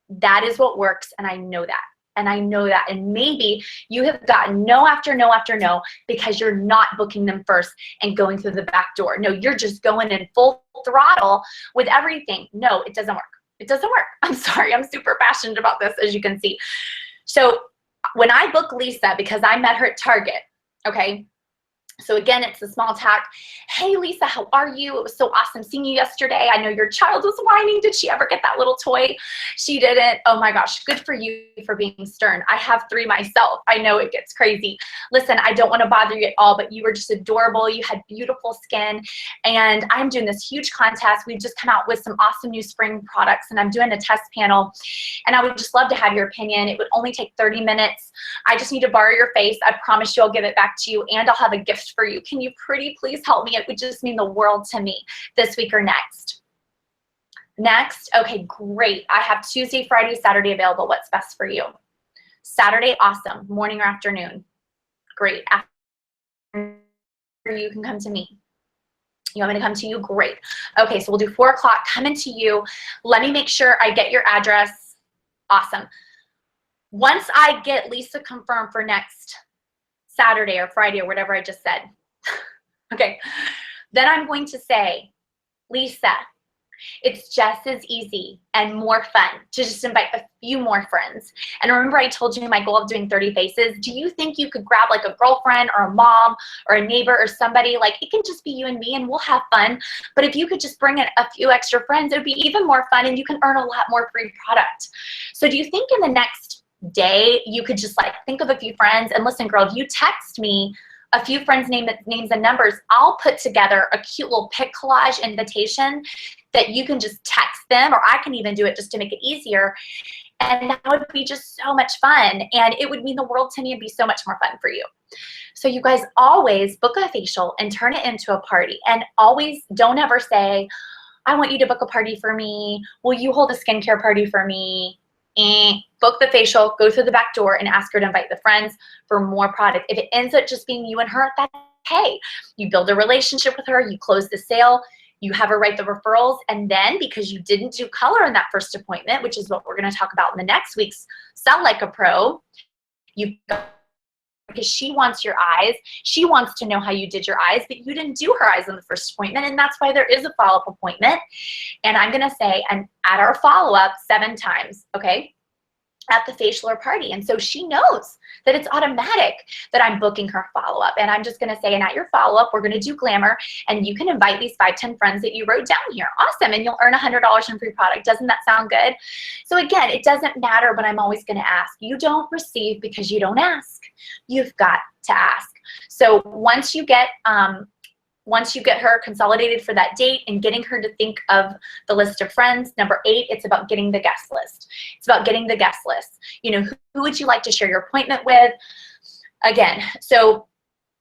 That is what works, and I know that. And I know that. And maybe you have gotten no after no after no because you're not booking them first and going through the back door. No, you're just going in full throttle with everything. No, it doesn't work. It doesn't work. I'm sorry. I'm super passionate about this, as you can see. So when I book Lisa, because I met her at Target, okay? So again, it's a small talk. Hey, Lisa, how are you? It was so awesome seeing you yesterday. I know your child was whining. Did she ever get that little toy? She didn't. Oh my gosh, good for you for being stern. I have 3 myself. I know it gets crazy. Listen, I don't want to bother you at all, but you were just adorable. You had beautiful skin. And I'm doing this huge contest. We've just come out with some awesome new spring products, and I'm doing a test panel. And I would just love to have your opinion. It would only take 30 minutes. I just need to borrow your face. I promise you I'll give it back to you, and I'll have a gift for you. Can you pretty please help me? It would just mean the world to me this week or next. Next, okay, great. I have Tuesday, Friday, Saturday available. What's best for you? Saturday, awesome. Morning or afternoon? Great. After you can come to me. You want me to come to you? Great. Okay, so we'll do 4 o'clock. Coming to you. Let me make sure I get your address. Awesome. Once I get Lisa confirmed for next Saturday or Friday or whatever I just said, okay, then I'm going to say, Lisa, it's just as easy and more fun to just invite a few more friends. And remember I told you my goal of doing 30 faces? Do you think you could grab like a girlfriend or a mom or a neighbor or somebody? Like, it can just be you and me and we'll have fun. But if you could just bring in a few extra friends, it would be even more fun and you can earn a lot more free product. So do you think in the next day you could just like think of a few friends? And listen, girl, if you text me a few friends' names and numbers, I'll put together a cute little pic collage invitation that you can just text them, or I can even do it just to make it easier. And that would be just so much fun. And it would mean the world to me and be so much more fun for you. So you guys always book a facial and turn it into a party. And always don't ever say, I want you to book a party for me. Will you hold a skincare party for me? book the facial, go through the back door, and ask her to invite the friends for more product. If it ends up just being you and her, that's okay. You build a relationship with her, you close the sale, you have her write the referrals, and then because you didn't do color in that first appointment, which is what we're going to talk about in the next week's Sell Like a Pro, because she wants your eyes. She wants to know how you did your eyes, but you didn't do her eyes in the first appointment, and that's why there is a follow-up appointment. And I'm going to say, and at our follow-up 7 times, okay, at the facial or party. And so she knows that it's automatic that I'm booking her follow-up. And I'm just going to say, and at your follow-up, we're going to do glamour, and you can invite these 5, 10 friends that you wrote down here. Awesome. And you'll earn $100 in free product. Doesn't that sound good? So again, it doesn't matter, but I'm always going to ask. You don't receive because you don't ask. You've got to ask. So once you get her consolidated for that date and getting her to think of the list of friends, number 8, it's about getting the guest list. It's about getting the guest list. You know, who would you like to share your appointment with? Again, so,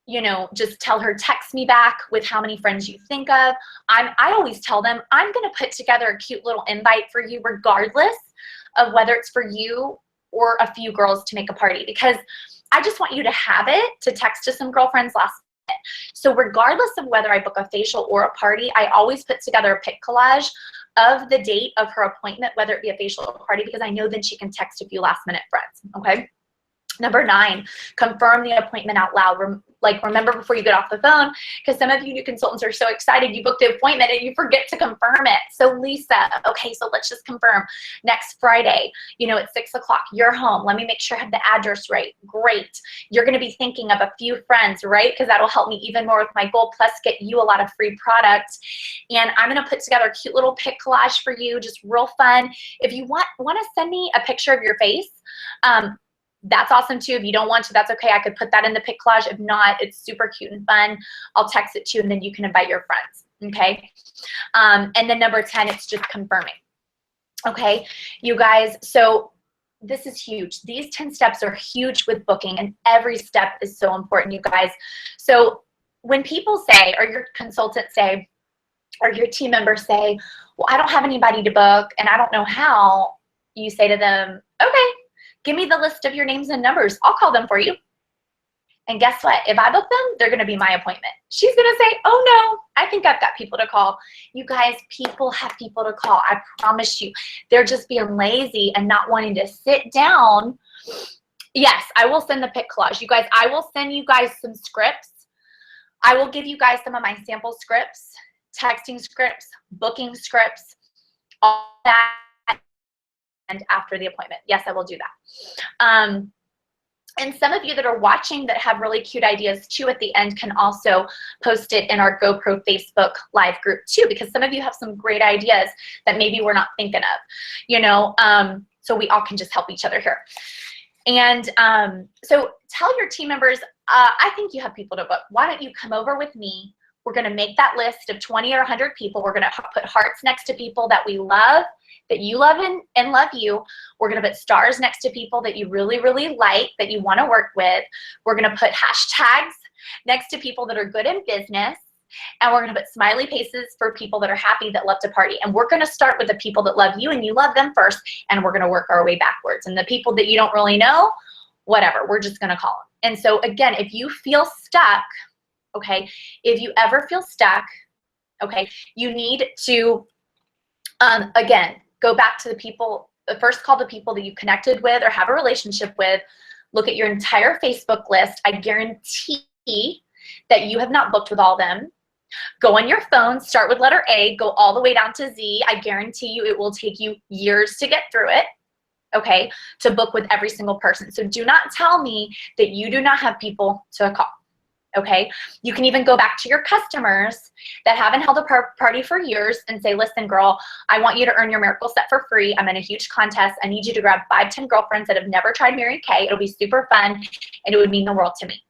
you know, just tell her, text me back with how many friends you think of. I always tell them, I'm going to put together a cute little invite for you regardless of whether it's for you or a few girls to make a party, because I just want you to have it to text to some girlfriends last minute. So regardless of whether I book a facial or a party, I always put together a pic collage of the date of her appointment, whether it be a facial or a party, because I know then she can text a few last minute friends, okay? Number 9, confirm the appointment out loud. Remember before you get off the phone, because some of you new consultants are so excited you booked the appointment and you forget to confirm it. So Lisa, okay, so let's just confirm. Next Friday, you know, at 6 o'clock, you're home. Let me make sure I have the address right. Great. You're going to be thinking of a few friends, right? Because that'll help me even more with my goal, plus get you a lot of free product. And I'm going to put together a cute little pic collage for you, just real fun. If you want to send me a picture of your face, that's awesome too. If you don't want to, that's okay. I could put that in the pic collage. If not, it's super cute and fun. I'll text it to you, and then you can invite your friends, okay? And then number 10, it's just confirming, okay? You guys, so this is huge. These 10 steps are huge with booking, and every step is so important, you guys. So when people say, or your consultants say, or your team members say, well, I don't have anybody to book, and I don't know how, you say to them, okay, give me the list of your names and numbers. I'll call them for you. And guess what? If I book them, they're going to be my appointment. She's going to say, oh no, I think I've got people to call. You guys, people have people to call. I promise you. They're just being lazy and not wanting to sit down. Yes, I will send the pic collage. You guys, I will send you guys some scripts. I will give you guys some of my sample scripts, texting scripts, booking scripts, all that. And after the appointment. Yes, I will do that. And some of you that are watching that have really cute ideas too at the end can also post it in our GoPro Facebook live group too, because some of you have some great ideas that maybe we're not thinking of, you know, so we all can just help each other here. And so tell your team members, I think you have people to book. Why don't you come over with me? We're going to make that list of 20 or 100 people. We're going to put hearts next to people that we love, that you love and love you. We're going to put stars next to people that you really, really like, that you want to work with. We're going to put hashtags next to people that are good in business. And we're going to put smiley faces for people that are happy, that love to party. And we're going to start with the people that love you and you love them first. And we're going to work our way backwards. And the people that you don't really know, whatever, we're just going to call them. And so again, if you feel stuck, okay, if you ever feel stuck, okay, you need to, again, go back to the people, first call the people that you connected with or have a relationship with. Look at your entire Facebook list. I guarantee that you have not booked with all them. Go on your phone, start with letter A, go all the way down to Z. I guarantee you it will take you years to get through it, okay, to book with every single person. So do not tell me that you do not have people to call. Okay, you can even go back to your customers that haven't held a party for years and say, listen, girl, I want you to earn your miracle set for free. I'm in a huge contest. I need you to grab 5, 10 girlfriends that have never tried Mary Kay. It'll be super fun and it would mean the world to me.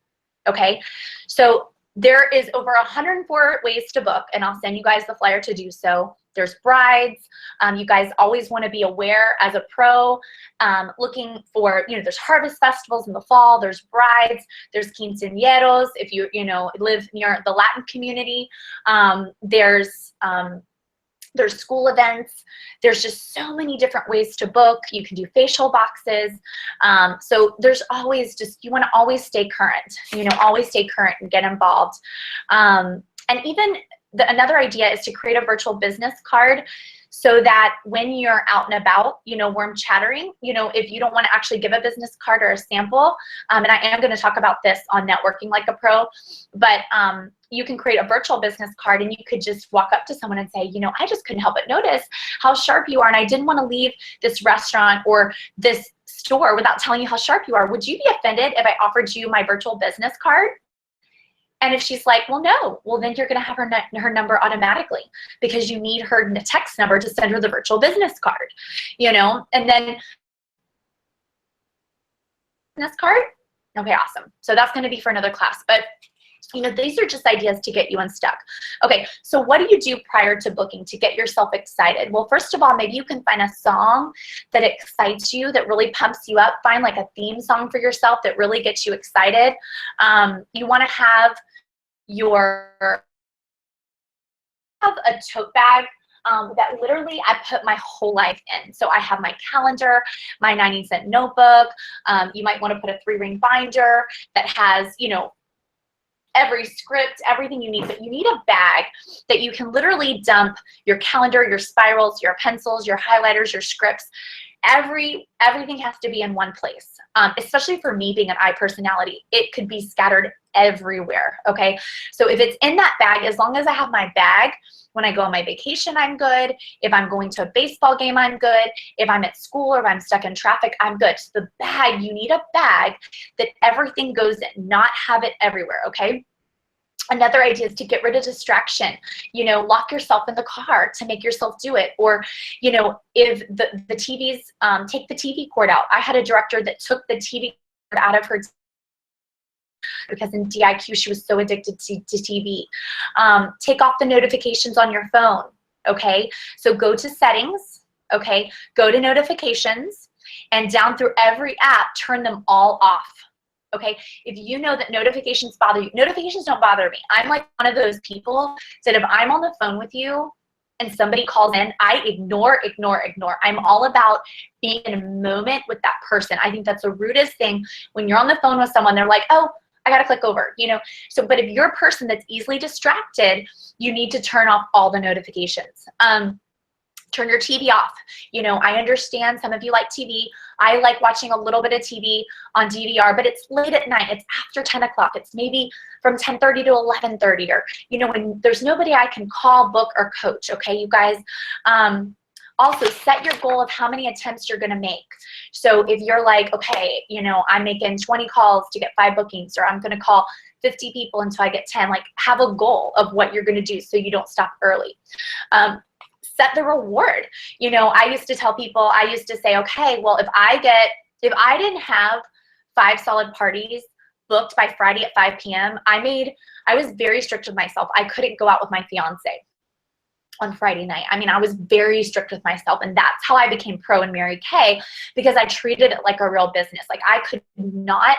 Okay, so there is over 104 ways to book, and I'll send you guys the flyer to do so. There's brides. You guys always want to be aware as a pro, looking for, you know, there's harvest festivals in the fall. There's brides. There's quinceañeros. If you live near the Latin community, there's There's school events. There's just so many different ways to book. You can do facial boxes. So there's always you want to always stay current, always stay current and get involved. And even another idea is to create a virtual business card so that when you're out and about, warm chattering, if you don't want to actually give a business card or a sample, and I am going to talk about this on Networking Like a Pro, but you can create a virtual business card and you could just walk up to someone and say, I just couldn't help but notice how sharp you are, and I didn't want to leave this restaurant or this store without telling you how sharp you are. Would you be offended if I offered you my virtual business card? And if she's like, well, no, well, then you're going to have her number automatically because you need her text number to send her the virtual business card, and then business card. Okay, awesome. So that's going to be for another class. But, these are just ideas to get you unstuck. Okay, so what do you do prior to booking to get yourself excited? Well, first of all, maybe you can find a song that excites you, that really pumps you up. Find like a theme song for yourself that really gets you excited. You want to have a tote bag that literally I put my whole life in. So I have my calendar, my 90-cent notebook. You might want to put a 3-ring binder that has, every script, everything you need, but you need a bag that you can literally dump your calendar, your spirals, your pencils, your highlighters, your scripts. Everything has to be in one place. Especially for me being an I personality, it could be scattered everywhere. Okay. So if it's in that bag, as long as I have my bag, when I go on my vacation, I'm good. If I'm going to a baseball game, I'm good. If I'm at school or if I'm stuck in traffic, I'm good. So the bag, you need a bag that everything goes in, not have it everywhere. Okay. Another idea is to get rid of distraction. Lock yourself in the car to make yourself do it. Or, if the TVs, take the TV cord out. I had a director that took the TV cord out of her because in DIQ she was so addicted to TV. Take off the notifications on your phone. Okay, so go to settings. Okay, go to notifications, and down through every app, turn them all off. Okay, if you know that notifications bother you, notifications don't bother me. I'm like one of those people that if I'm on the phone with you and somebody calls in, I ignore. I'm all about being in a moment with that person. I think that's the rudest thing when you're on the phone with someone, they're like, oh, I gotta click over, So, but if you're a person that's easily distracted, you need to turn off all the notifications. Turn your TV off. I understand some of you like TV. I like watching a little bit of TV on DVR, but it's late at night. It's after 10 o'clock. It's maybe from 10:30 to 11:30, or, when there's nobody I can call, book, or coach. Okay, you guys. Also, set your goal of how many attempts you're going to make. So if you're like, okay, I'm making 20 calls to get 5 bookings, or I'm going to call 50 people until I get 10, like have a goal of what you're going to do so you don't stop early. Set the reward. I used to tell people, I used to say, okay, well, if I didn't have 5 solid parties booked by Friday at 5 p.m., I was very strict with myself. I couldn't go out with my fiance on Friday night. I was very strict with myself, and that's how I became pro in Mary Kay, because I treated it like a real business. Like I could not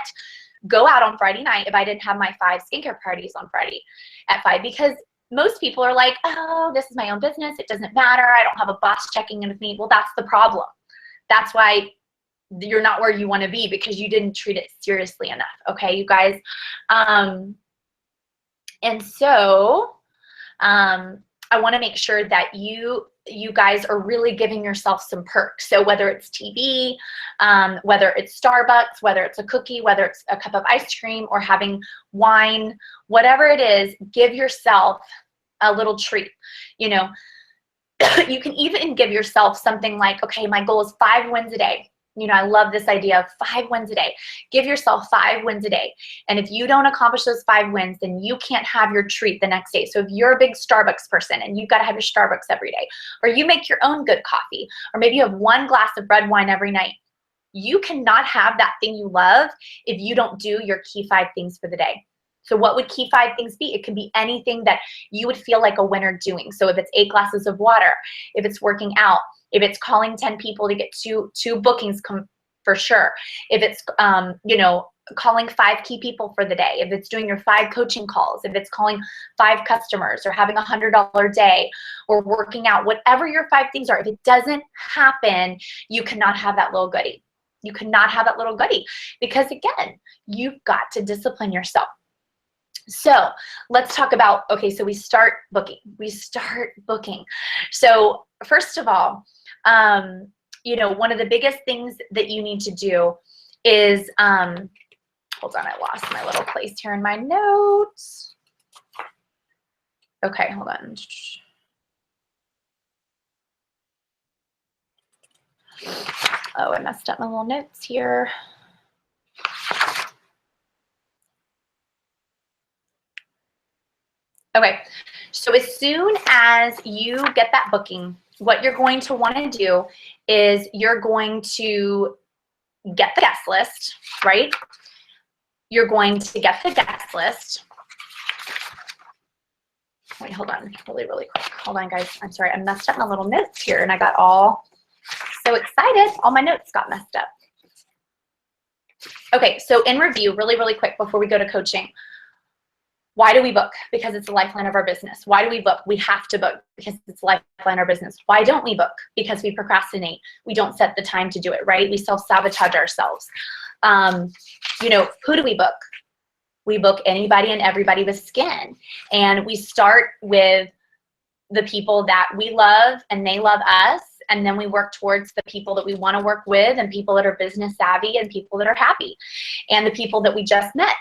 go out on Friday night if I didn't have my 5 skincare parties on Friday at 5, because most people are like, oh, this is my own business. It doesn't matter. I don't have a boss checking in with me. Well, that's the problem. That's why you're not where you want to be, because you didn't treat it seriously enough. Okay, you guys. And so I want to make sure that you guys are really giving yourself some perks. So whether it's TV, whether it's Starbucks, whether it's a cookie, whether it's a cup of ice cream, or having wine, whatever it is, give yourself a little treat. You can even give yourself something like, okay, my goal is 5 wins a day. I love this idea of 5 wins a day. Give yourself 5 wins a day. And if you don't accomplish those 5 wins, then you can't have your treat the next day. So if you're a big Starbucks person and you've got to have your Starbucks every day, or you make your own good coffee, or maybe you have 1 glass of red wine every night, you cannot have that thing you love if you don't do your key 5 things for the day. So what would key 5 things be? It could be anything that you would feel like a winner doing. So if it's 8 glasses of water, if it's working out, if it's calling 10 people to get two bookings for sure, if it's calling 5 key people for the day, if it's doing your 5 coaching calls, if it's calling 5 customers or having $100 day or working out, whatever your 5 things are, if it doesn't happen, you cannot have that little goodie. You cannot have that little goodie because, again, you've got to discipline yourself. So let's talk about, okay, so we start booking. So first of all, you know, one of the biggest things that you need to do is, hold on, I lost my little place here in my notes. Okay, hold on. Oh, I messed up my little notes here. Okay, so as soon as you get that booking, what you're going to want to do is you're going to get the guest list, right? You're going to get the guest list. Wait, hold on, really quick. Hold on, guys. I'm sorry, I messed up my little notes here, and I got all so excited. All my notes got messed up. Okay, so in review, really quick before we go to coaching. Why do we book? Because it's the lifeline of our business. Why do we book? We have to book because it's the lifeline of our business. Why don't we book? Because we procrastinate. We don't set the time to do it, right? We self-sabotage ourselves. You know, who do we book? We book anybody and everybody with skin. And we start with the people that we love and they love us. And then we work towards the people that we want to work with and people that are business savvy and people that are happy and the people that we just met.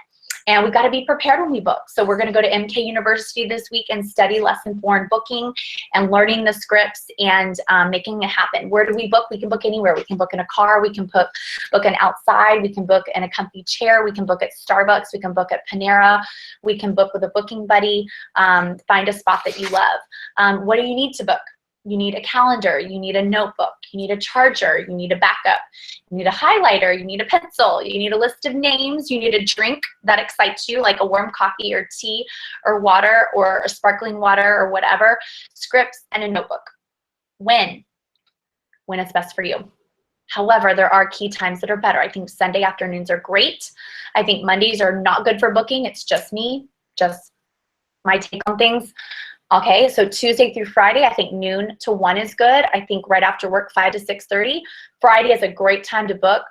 And we've got to be prepared when we book. So we're going to go to MK University this week and study lesson 4 in booking and learning the scripts and making it happen. Where do we book? We can book anywhere. We can book in a car. We can book an outside. We can book in a comfy chair. We can book at Starbucks. We can book at Panera. We can book with a booking buddy. Find a spot that you love. What do you need to book? You need a calendar, you need a notebook, you need a charger, you need a backup, you need a highlighter, you need a pencil, you need a list of names, you need a drink that excites you, like a warm coffee or tea or water or a sparkling water or whatever, scripts, and a notebook. When it's best for you. However, there are key times that are better. I think Sunday afternoons are great. I think Mondays are not good for booking. It's just me, just my take on things. Okay, so Tuesday through Friday, I think noon to 1 is good. I think right after work, 5 to 6:30. Friday is a great time to book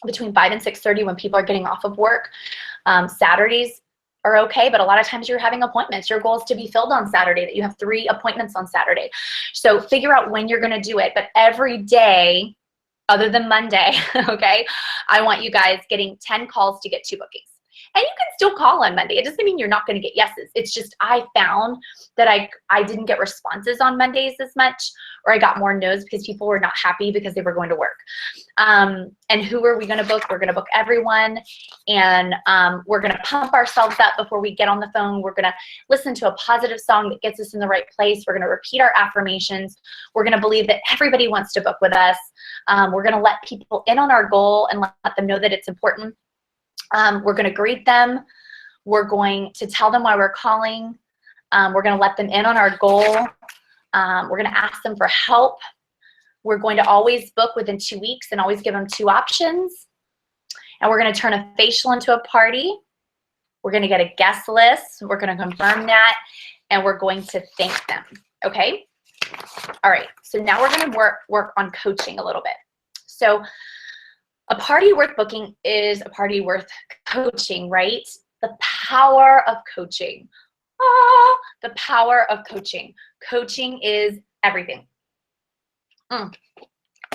between 5 and 6:30 when people are getting off of work. Saturdays are okay, but a lot of times you're having appointments. Your goal is to be filled on Saturday, that you have 3 appointments on Saturday. So figure out when you're gonna do it, but every day, other than Monday, okay, I want you guys getting 10 calls to get 2 bookings. And you can still call on Monday. It doesn't mean you're not going to get yeses. It's just I found that I didn't get responses on Mondays as much, or I got more no's because people were not happy because they were going to work. And who are we going to book? We're going to book everyone. And we're going to pump ourselves up before we get on the phone. We're going to listen to a positive song that gets us in the right place. We're going to repeat our affirmations. We're going to believe that everybody wants to book with us. We're going to let people in on our goal and let them know that it's important. We're going to greet them. We're going to tell them why we're calling. We're going to let them in on our goal. We're going to ask them for help. We're going to always book within 2 weeks and always give them 2 options. And we're going to turn a facial into a party. We're going to get a guest list. We're going to confirm that. And we're going to thank them. Okay? All right. So now we're going to work on coaching a little bit. So a party worth booking is a party worth coaching, right? The power of coaching. The power of coaching. Coaching is everything.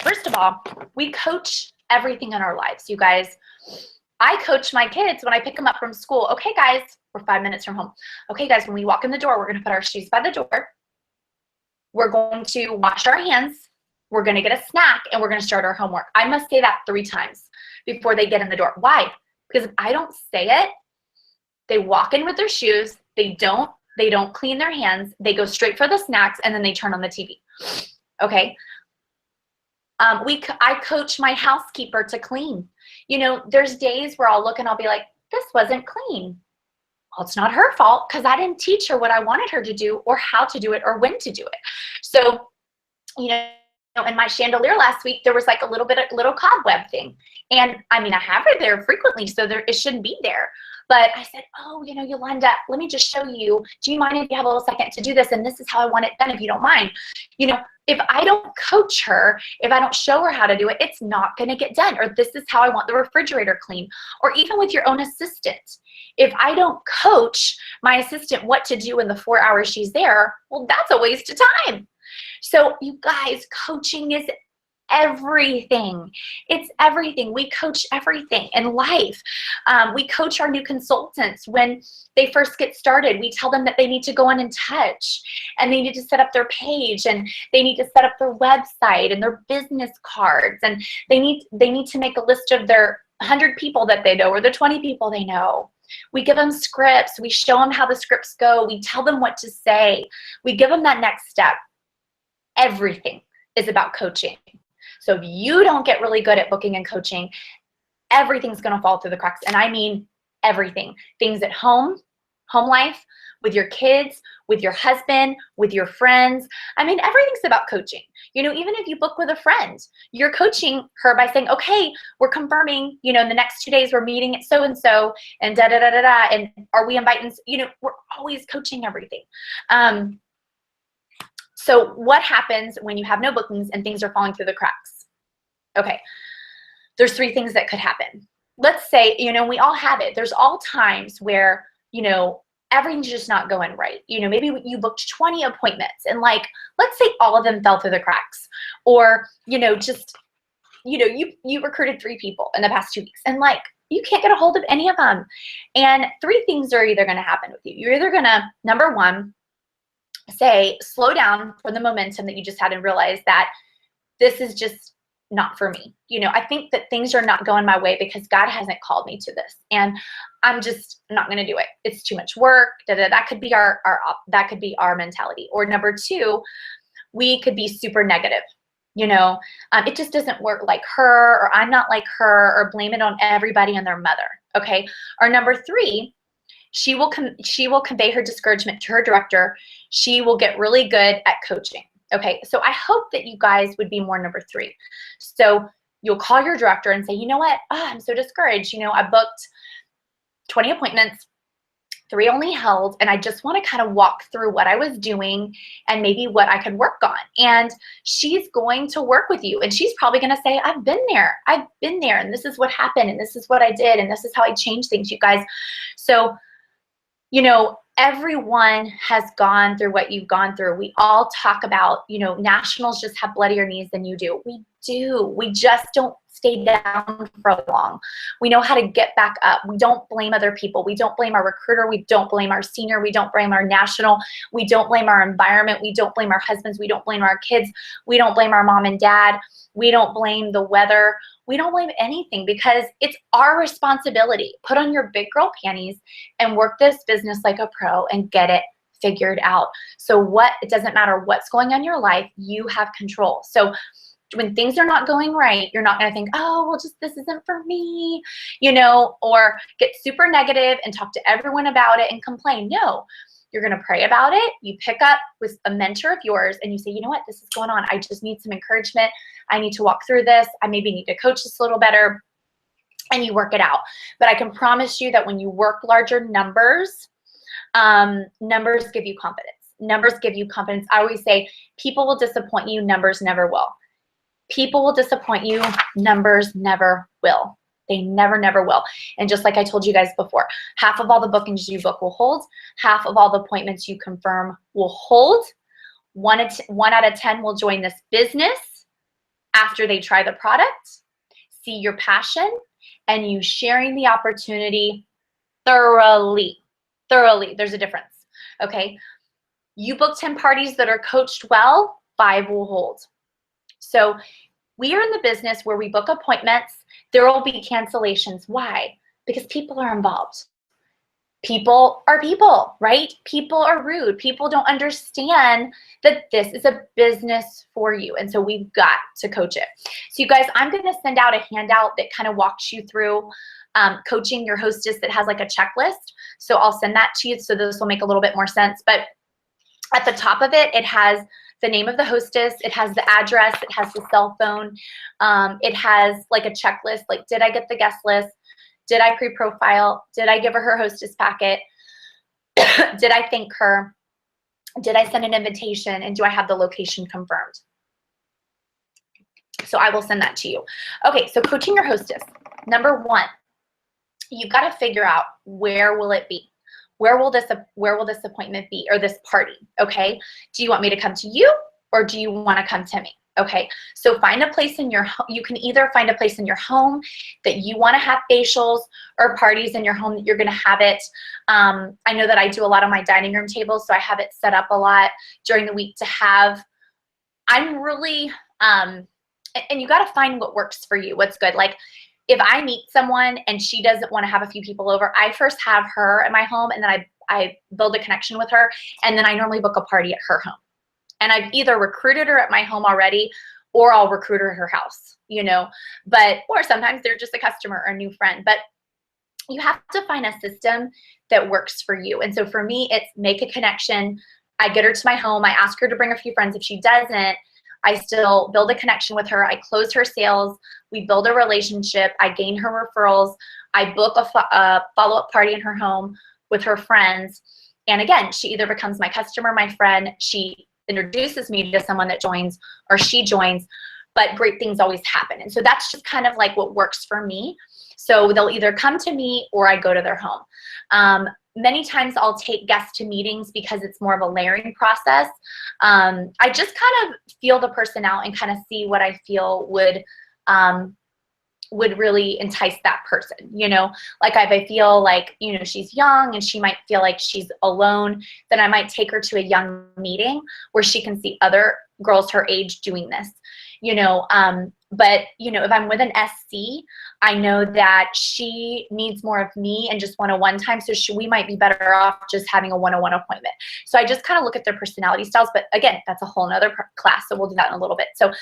First of all, we coach everything in our lives, you guys. I coach my kids when I pick them up from school. Okay, guys, we're 5 minutes from home. Okay, guys, when we walk in the door, we're going to put our shoes by the door. We're going to wash our hands. We're going to get a snack, and we're going to start our homework. I must say that 3 times before they get in the door. Why? Because if I don't say it, they walk in with their shoes. They don't clean their hands. They go straight for the snacks, and then they turn on the TV. Okay? I coach my housekeeper to clean. You know, there's days where I'll look and I'll be like, this wasn't clean. Well, it's not her fault because I didn't teach her what I wanted her to do or how to do it or when to do it. So, you know, know, in my chandelier last week, there was like a little cobweb thing. And I mean, I have it there frequently, so it shouldn't be there. But I said, oh, you know, Yolanda, let me just show you. Do you mind if you have a little second to do this? And this is how I want it done, if you don't mind. You know, if I don't coach her, if I don't show her how to do it, it's not going to get done. Or this is how I want the refrigerator clean. Or even with your own assistant. If I don't coach my assistant what to do in the 4 hours she's there, well, that's a waste of time. So you guys, coaching is everything. It's everything. We coach everything in life. We coach our new consultants when they first get started. We tell them that they need to go on In Touch, and they need to set up their page, and they need to set up their website and their business cards, and they need to make a list of their 100 people that they know or the 20 people they know. We give them scripts. We show them how the scripts go. We tell them what to say. We give them that next step. Everything is about coaching. So if you don't get really good at booking and coaching, everything's going to fall through the cracks. And I mean everything. Things at home life, with your kids, with your husband, with your friends. I mean, everything's about coaching. You know, even if you book with a friend, you're coaching her by saying, okay, we're confirming, you know, in the next 2 days, we're meeting at so-and-so and da-da-da-da-da. And are we inviting, you know, we're always coaching everything. So what happens when you have no bookings and things are falling through the cracks? Okay, there's 3 things that could happen. Let's say, you know, we all have it. There's all times where, you know, everything's just not going right. You know, maybe you booked 20 appointments and like, let's say all of them fell through the cracks, or, you know, just, you know, you recruited 3 people in the past 2 weeks and like, you can't get a hold of any of them. And 3 things are either going to happen with you. You're either going to, number one, say, slow down from the momentum that you just had and realize that this is just not for me. You know, I think that things are not going my way because God hasn't called me to this, and I'm just not going to do it. It's too much work. That could be that could be our mentality. Or number 2, we could be super negative. You know, it just doesn't work like her, or I'm not like her, or blame it on everybody and their mother. Okay. Or number 3, she will convey her discouragement to her director. She will get really good at coaching. Okay, so I hope that you guys would be more number 3. So you'll call your director and say, you know what, I'm so discouraged. You know, I booked 20 appointments, 3 only held, and I just want to kind of walk through what I was doing and maybe what I could work on. And she's going to work with you, and she's probably going to say, I've been there, and this is what happened, and this is what I did, and this is how I changed things, you guys. So, you know, everyone has gone through what you've gone through. We all talk about, you know, nationals just have bloodier knees than you do. We do. We just don't stay down for long. We know how to get back up. We don't blame other people. We don't blame our recruiter. We don't blame our senior. We don't blame our national. We don't blame our environment. We don't blame our husbands. We don't blame our kids. We don't blame our mom and dad. We don't blame the weather. We don't blame anything because it's our responsibility. Put on your big girl panties and work this business like a pro and get it figured out. So it doesn't matter what's going on in your life, you have control. So when things are not going right, you're not going to think, oh, well, just this isn't for me, you know, or get super negative and talk to everyone about it and complain. No. You're going to pray about it. You pick up with a mentor of yours and you say, you know what, this is going on. I just need some encouragement. I need to walk through this. I maybe need to coach this a little better. And you work it out. But I can promise you that when you work larger numbers, numbers give you confidence. Numbers give you confidence. I always say people will disappoint you. Numbers never will. People will disappoint you. Numbers never will. They never, never will. And just like I told you guys before, half of all the bookings you book will hold. Half of all the appointments you confirm will hold. 1 out of 10 will join this business after they try the product, see your passion, and you sharing the opportunity thoroughly. Thoroughly. There's a difference. Okay. You book 10 parties that are coached well, 5 will hold. So we are in the business where we book appointments. There will be cancellations. Why? Because people are involved. People are people, right? People are rude. People don't understand that this is a business for you. And so we've got to coach it. So you guys, I'm going to send out a handout that kind of walks you through coaching your hostess that has like a checklist. So I'll send that to you so this will make a little bit more sense. But At the top of it, it has the name of the hostess, it has the address, it has the cell phone, it has like a checklist, like did I get the guest list? Did I pre-profile? Did I give her her hostess packet? Did I thank her? Did I send an invitation? And do I have the location confirmed? So I will send that to you. Okay, so coaching your hostess. Number one, you've got to figure out where will it be? Where will this appointment be, or this party? Okay, do you want me to come to you, or do you want to come to me? Okay, so find a place in your home. You can either find a place in your home that you want to have facials, or parties in your home that you're going to have it. I know that I do a lot on my dining room table, so I have it set up a lot during the week to have. I'm really, and you got to find what works for you, what's good. Like, if I meet someone and she doesn't want to have a few people over, I first have her at my home, and then I build a connection with her, and then I normally book a party at her home. And I've either recruited her at my home already, or I'll recruit her at her house, you know, or sometimes they're just a customer or a new friend. But you have to find a system that works for you. And so for me, it's make a connection. I get her to my home. I ask her to bring a few friends. If she doesn't, I still build a connection with her. I close her sales. We build a relationship. I gain her referrals. I book a follow-up party in her home with her friends. And again, she either becomes my customer, my friend, she introduces me to someone that joins, or she joins, but great things always happen. And so that's just kind of like what works for me. So they'll either come to me, or I go to their home. Many times I'll take guests to meetings because it's more of a layering process. I just kind of feel the person out and kind of see what I feel would really entice that person, you know. Like if I feel like, you know, she's young and she might feel like she's alone, then I might take her to a young meeting where she can see other girls her age doing this, you know. But, you know, if I'm with an SC, I know that she needs more of me and just one-on-one time. So we might be better off just having a one-on-one appointment. So I just kind of look at their personality styles. But again, that's a whole nother class. So we'll do that in a little bit. So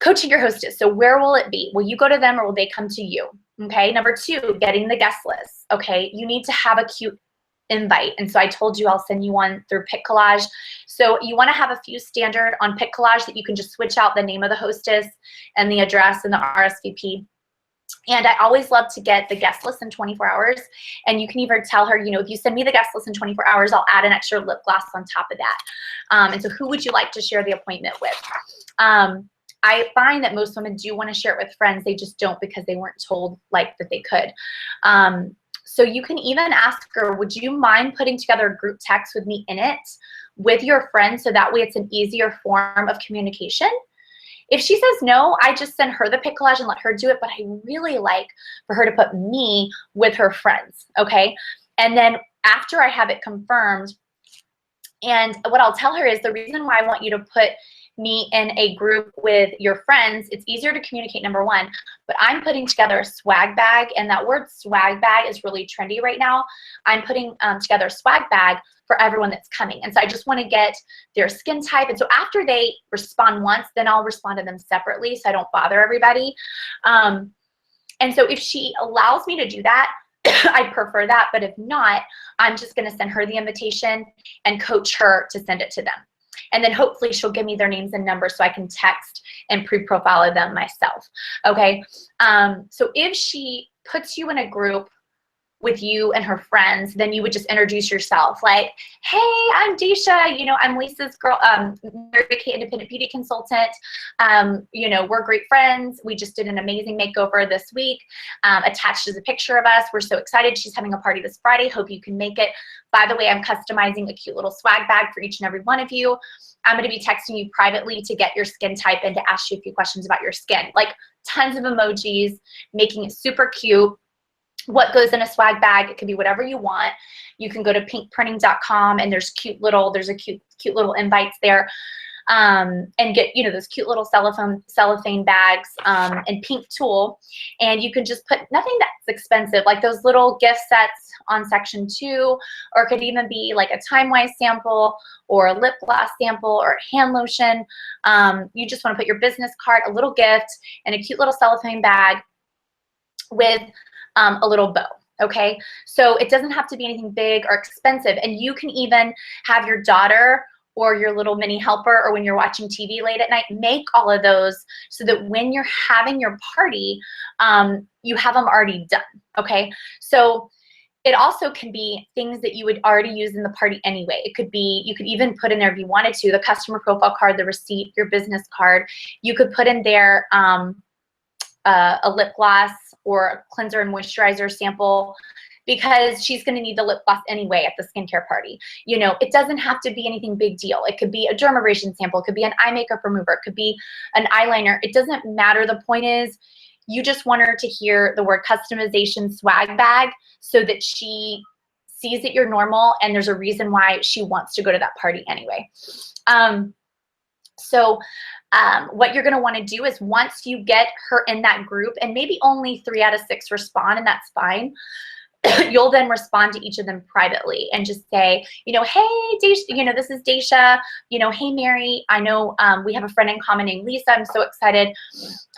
coaching your hostess. So where will it be? Will you go to them, or will they come to you? Okay. Number two, getting the guest list. Okay. You need to have a cute invite. And so I told you I'll send you one through PicCollage. So you want to have a few standard on PicCollage that you can just switch out the name of the hostess and the address and the RSVP. And I always love to get the guest list in 24 hours. And you can either tell her, you know, if you send me the guest list in 24 hours, I'll add an extra lip gloss on top of that. And so who would you like to share the appointment with? I find that most women do want to share it with friends. They just don't because they weren't told like that they could. So you can even ask her, would you mind putting together a group text with me in it with your friends, so that way it's an easier form of communication? If she says no, I just send her the PicCollage and let her do it, but I really like for her to put me with her friends, okay? And then after I have it confirmed, and what I'll tell her is the reason why I want you to put me in a group with your friends, it's easier to communicate, number one, but I'm putting together a swag bag, and that word swag bag is really trendy right now. I'm putting together a swag bag for everyone that's coming. And so I just want to get their skin type. And so after they respond once, then I'll respond to them separately so I don't bother everybody. And so if she allows me to do that, I prefer that. But if not, I'm just going to send her the invitation and coach her to send it to them. And then hopefully she'll give me their names and numbers so I can text and pre-profile them myself. Okay. So if she puts you in a group with you and her friends, then you would just introduce yourself like, hey, I'm Deisha, you know, I'm Lisa's girl, Mary Kay independent beauty consultant. You know, we're great friends. We just did an amazing makeover this week. Attached is a picture of us. We're so excited. She's having a party this Friday. Hope you can make it. By the way, I'm customizing a cute little swag bag for each and every one of you. I'm going to be texting you privately to get your skin type and to ask you a few questions about your skin. Like tons of emojis, making it super cute. What goes in a swag bag? It could be whatever you want. You can go to pinkprinting.com and there's cute little invites there, and get, you know, those cute little cellophane bags, and Pink Tool, and you can just put nothing that's expensive, like those little gift sets on section 2, or it could even be like a Time-Wise sample or a lip gloss sample or a hand lotion. You just want to put your business card, a little gift, and a cute little cellophane bag with a little bow. Okay, so it doesn't have to be anything big or expensive. And you can even have your daughter or your little mini helper, or when you're watching TV late at night, make all of those so that when you're having your party, you have them already done. Okay, so it also can be things that you would already use in the party anyway. It could be, you could even put in there if you wanted to, the customer profile card, the receipt, your business card. You could put in there a lip gloss or a cleanser and moisturizer sample, because she's going to need the lip gloss anyway at the skincare party. You know, it doesn't have to be anything big deal. It could be a dermabrasion sample. It could be an eye makeup remover. It could be an eyeliner. It doesn't matter. The point is, you just want her to hear the word customization swag bag so that she sees that you're normal and there's a reason why she wants to go to that party anyway. What you're going to want to do is, once you get her in that group, and maybe only 3 out of 6 respond, and that's fine, you'll then respond to each of them privately and just say, you know, hey, Daisha, you know, this is Daisha, you know, hey, Mary, I know we have a friend in common named Lisa. I'm so excited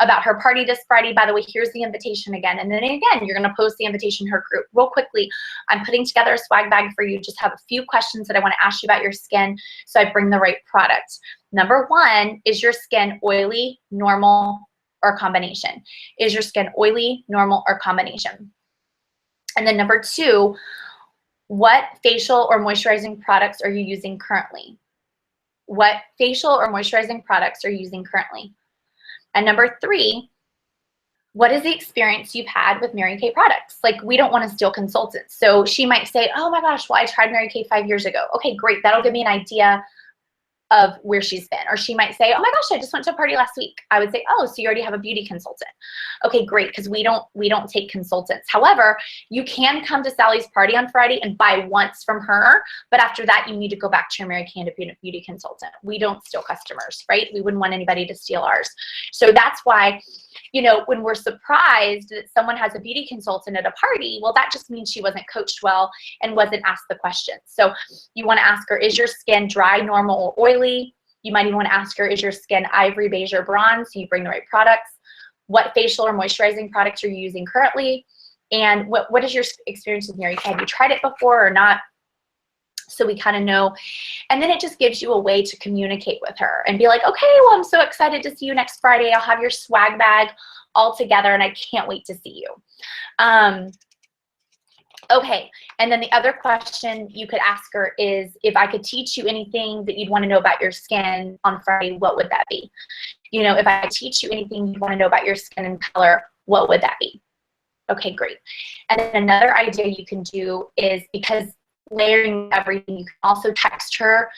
about her party this Friday. By the way, here's the invitation again. And then again, you're going to post the invitation to her group. Real quickly, I'm putting together a swag bag for you. Just have a few questions that I want to ask you about your skin so I bring the right product. Number 1, is your skin oily, normal, or combination? Is your skin oily, normal, or combination? And then number 2, what facial or moisturizing products are you using currently? What facial or moisturizing products are you using currently? And number 3, what is the experience you've had with Mary Kay products? Like, we don't want to steal consultants. So she might say, oh my gosh, well, I tried Mary Kay 5 years ago. Okay, great. That'll give me an idea of where she's been. Or she might say, oh my gosh, I just went to a party last week. I would say, oh, so you already have a beauty consultant. Okay, great, because we don't take consultants. However, you can come to Sally's party on Friday and buy once from her, but after that, you need to go back to your Mary Kay Independent Beauty Consultant. We don't steal customers, right? We wouldn't want anybody to steal ours. So that's why, you know, when we're surprised that someone has a beauty consultant at a party, well, that just means she wasn't coached well and wasn't asked the questions. So you want to ask her, is your skin dry, normal, or oily? You might even want to ask her, is your skin ivory, beige, or bronze? So you bring the right products. What facial or moisturizing products are you using currently? And what is your experience with Mary Kay? Have you tried it before or not? So we kind of know. And then it just gives you a way to communicate with her and be like, okay, well, I'm so excited to see you next Friday. I'll have your swag bag all together and I can't wait to see you. Okay, and then the other question you could ask her is, if I could teach you anything that you'd want to know about your skin on Friday, what would that be? You know, if I teach you anything you want to know about your skin and color, what would that be? Okay, great. And then another idea you can do is, because layering everything, you can also text her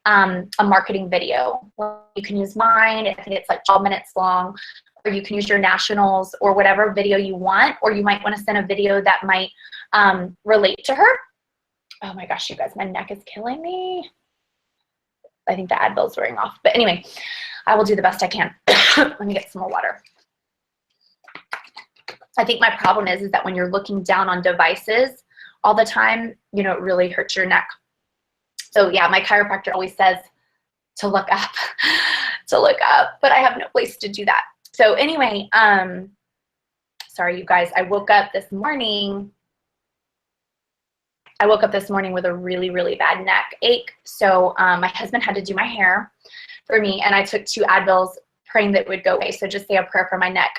a marketing video. You can use mine. I think it's like 12 minutes long, or you can use your nationals or whatever video you want, or you might want to send a video that might relate to her. Oh my gosh, you guys, my neck is killing me. I think the Advil's wearing off. But anyway, I will do the best I can. Let me get some more water. I think my problem is that when you're looking down on devices all the time, you know, it really hurts your neck. So yeah, my chiropractor always says to look up, but I have no place to do that. So anyway, sorry you guys, I woke up this morning with a really, really bad neck ache. So my husband had to do my hair for me, and I took 2 Advils praying that it would go away. So just say a prayer for my neck.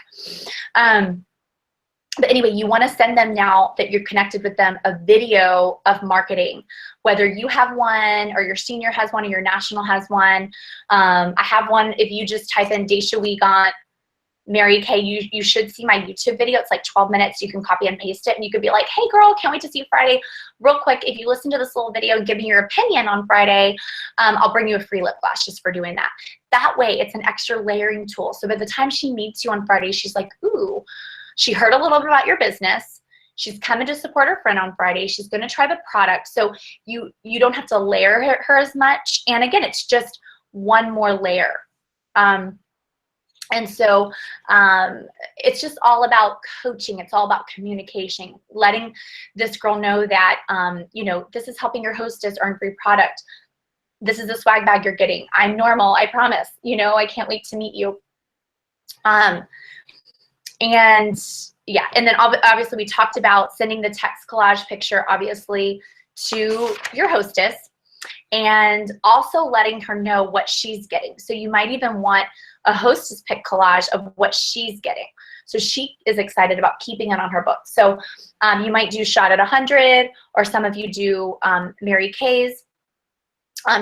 But anyway, you want to send them, now that you're connected with them, a video of marketing, whether you have one or your senior has one or your national has one. I have one. If you just type in Daisha Wiegand, Mary Kay, you should see my YouTube video. It's like 12 minutes. You can copy and paste it, and you could be like, hey girl, can't wait to see you Friday. Real quick, if you listen to this little video, give me your opinion on Friday, I'll bring you a free lip gloss just for doing that. That way, it's an extra layering tool. So by the time she meets you on Friday, she's like, ooh, she heard a little bit about your business. She's coming to support her friend on Friday. She's going to try the product. So you don't have to layer her as much. And again, it's just one more layer. And so it's just all about coaching. It's all about communication, letting this girl know that, you know, this is helping your hostess earn free product. This is the swag bag you're getting. I'm normal, I promise. You know, I can't wait to meet you. And yeah, and then obviously we talked about sending the text collage picture, obviously, to your hostess, and also letting her know what she's getting. So you might even want a hostess pick collage of what she's getting, so she is excited about keeping it on her book. So you might do Shot at 100, or some of you do Mary Kay's.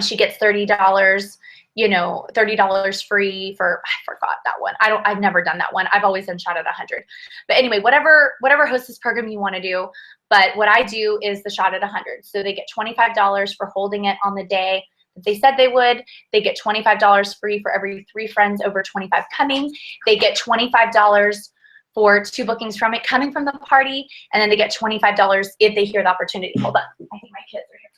She gets $30, you know, $30 free for, I forgot that one. I've never done that one. I've always done Shot at 100. But anyway, whatever hostess program you want to do. But what I do is the Shot at 100. So they get $25 for holding it on the day that they said they would. They get $25 free for every 3 friends over 25 coming. They get $25 for 2 bookings from it coming from the party. And then they get $25 if they hear the opportunity. Hold on. I think my kids are here.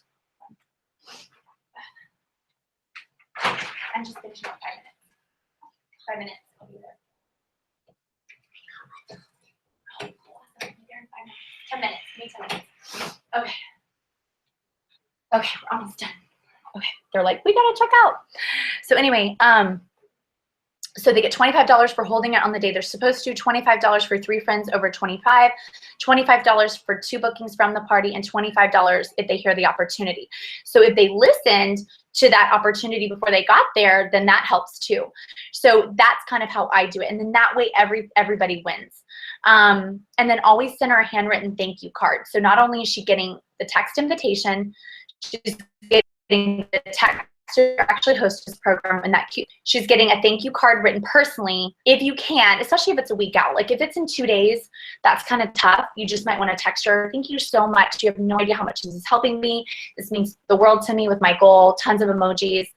I'm just finishing up 5 minutes. 5 minutes. I'll be there. 10 minutes. Give me 10 minutes. Okay. Okay, we're almost done. Okay. They're like, we gotta check out. So anyway, so they get $25 for holding it on the day they're supposed to, $25 for 3 friends over 25, $25 for 2 bookings from the party, and $25 if they hear the opportunity. So if they listened to that opportunity before they got there, then that helps too. So that's kind of how I do it. And then that way everybody wins. And then always send her a handwritten thank you card. So not only is she getting the text invitation, she's getting the text to actually host this program, and that cute. She's getting a thank you card written personally, if you can, especially if it's a week out. Like if it's in 2 days, that's kind of tough. You just might want to text her, thank you so much. You have no idea how much this is helping me. This means the world to me with my goal, tons of emojis.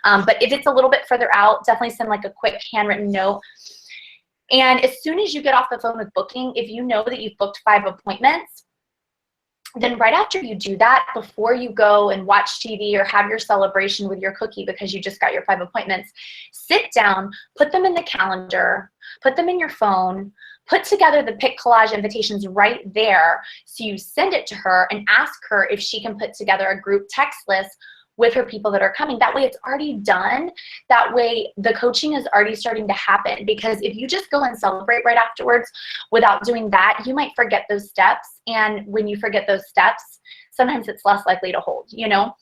But if it's a little bit further out, definitely send like a quick handwritten note. And as soon as you get off the phone with booking, if you know that you've booked 5 appointments, then right after you do that, before you go and watch TV or have your celebration with your cookie because you just got your 5 appointments, sit down, put them in the calendar, put them in your phone, put together the pick collage invitations right there. So you send it to her and ask her if she can put together a group text list with her people that are coming. That way it's already done. That way the coaching is already starting to happen, because if you just go and celebrate right afterwards without doing that, you might forget those steps. And when you forget those steps, sometimes it's less likely to hold, you know?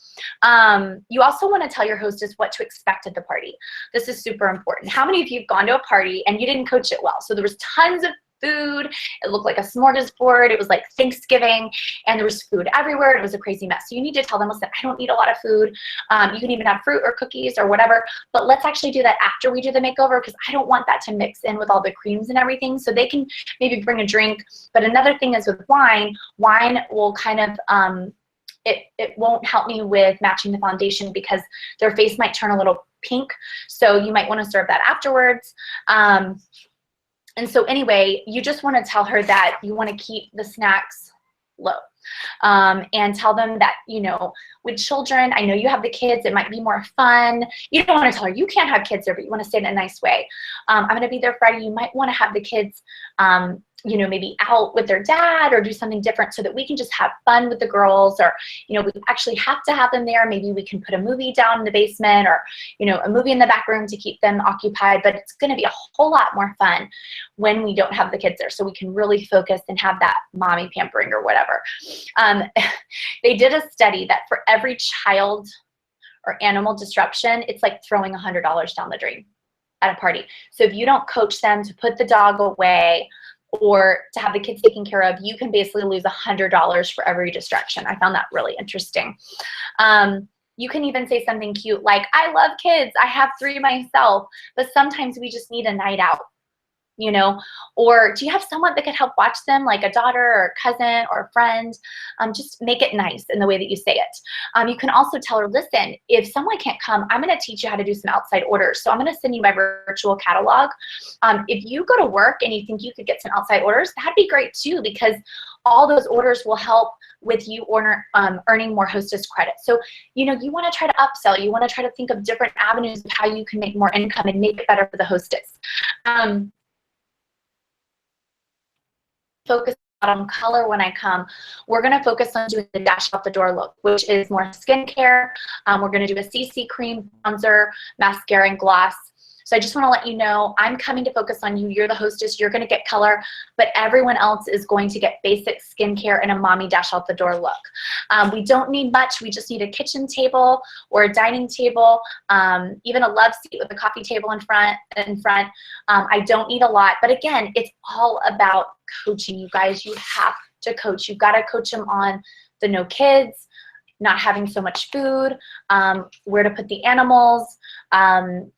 You also want to tell your hostess what to expect at the party. This is super important. How many of you have gone to a party and you didn't coach it well? So there was tons of food. It looked like a smorgasbord. It was like Thanksgiving, and there was food everywhere. It was a crazy mess. So you need to tell them, listen, I don't eat a lot of food. You can even have fruit or cookies or whatever, but let's actually do that after we do the makeover, because I don't want that to mix in with all the creams and everything. So they can maybe bring a drink. But another thing is with wine will kind of, it won't help me with matching the foundation because their face might turn a little pink. So you might want to serve that afterwards. And so anyway, you just want to tell her that you want to keep the snacks low. And tell them that, you know, with children, I know you have the kids, it might be more fun. You don't want to tell her you can't have kids there, but you want to say it in a nice way. I'm going to be there Friday. You might want to have the kids, you know, maybe out with their dad or do something different so that we can just have fun with the girls, or, you know, we actually have to have them there. Maybe we can put a movie down in the basement, or, you know, a movie in the back room to keep them occupied, but it's going to be a whole lot more fun when we don't have the kids there, so we can really focus and have that mommy pampering or whatever. They did a study that for every child or animal disruption, it's like throwing $100 down the drain at a party. So if you don't coach them to put the dog away or to have the kids taken care of, you can basically lose $100 for every distraction. I found that really interesting. You can even say something cute like, I love kids, I have 3 myself, but sometimes we just need a night out, you know? Or do you have someone that could help watch them, like a daughter or a cousin or a friend? Just make it nice in the way that you say it. You can also tell her, listen, if someone can't come, I'm going to teach you how to do some outside orders. So I'm going to send you my virtual catalog. If you go to work and you think you could get some outside orders, that'd be great too, because all those orders will help with you earning more hostess credit. So, you know, you want to try to upsell. You want to try to think of different avenues of how you can make more income and make it better for the hostess. Focus on color when I come. We're going to focus on doing the dash out the door look, which is more skincare. We're going to do a CC cream, bronzer, mascara, and gloss. So I just want to let you know, I'm coming to focus on you. You're the hostess. You're going to get color, but everyone else is going to get basic skincare and a mommy dash out the door look. We don't need much. We just need a kitchen table or a dining table, even a love seat with a coffee table in front. I don't need a lot, but again, it's all about coaching. You guys, you have to coach. You've got to coach them on the no kids, not having so much food, where to put the animals,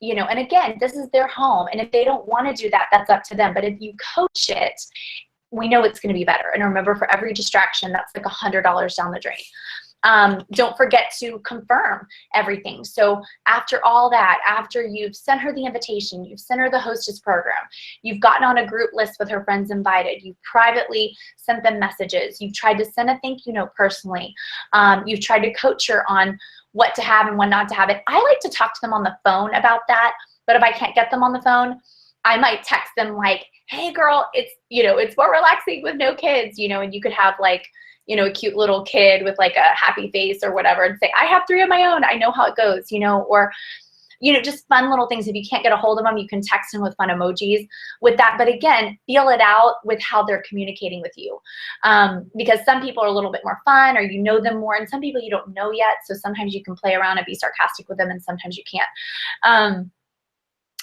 you know, and again, this is their home. And if they don't want to do that, that's up to them. But if you coach it, we know it's going to be better. And remember, for every distraction, that's like $100 down the drain. Don't forget to confirm everything. So after all that, after you've sent her the invitation, you've sent her the hostess program, you've gotten on a group list with her friends invited, you've privately sent them messages, you've tried to send a thank you note personally, you've tried to coach her on what to have and what not to have. And I like to talk to them on the phone about that, but if I can't get them on the phone, I might text them like, hey girl, it's, you know, it's more relaxing with no kids, you know, and you could have like, you know, a cute little kid with like a happy face or whatever and say, I have 3 of my own. I know how it goes, you know, or, you know, just fun little things. If you can't get a hold of them, you can text them with fun emojis with that. But again, feel it out with how they're communicating with you. Because some people are a little bit more fun or you know them more, and some people you don't know yet. So sometimes you can play around and be sarcastic with them and sometimes you can't.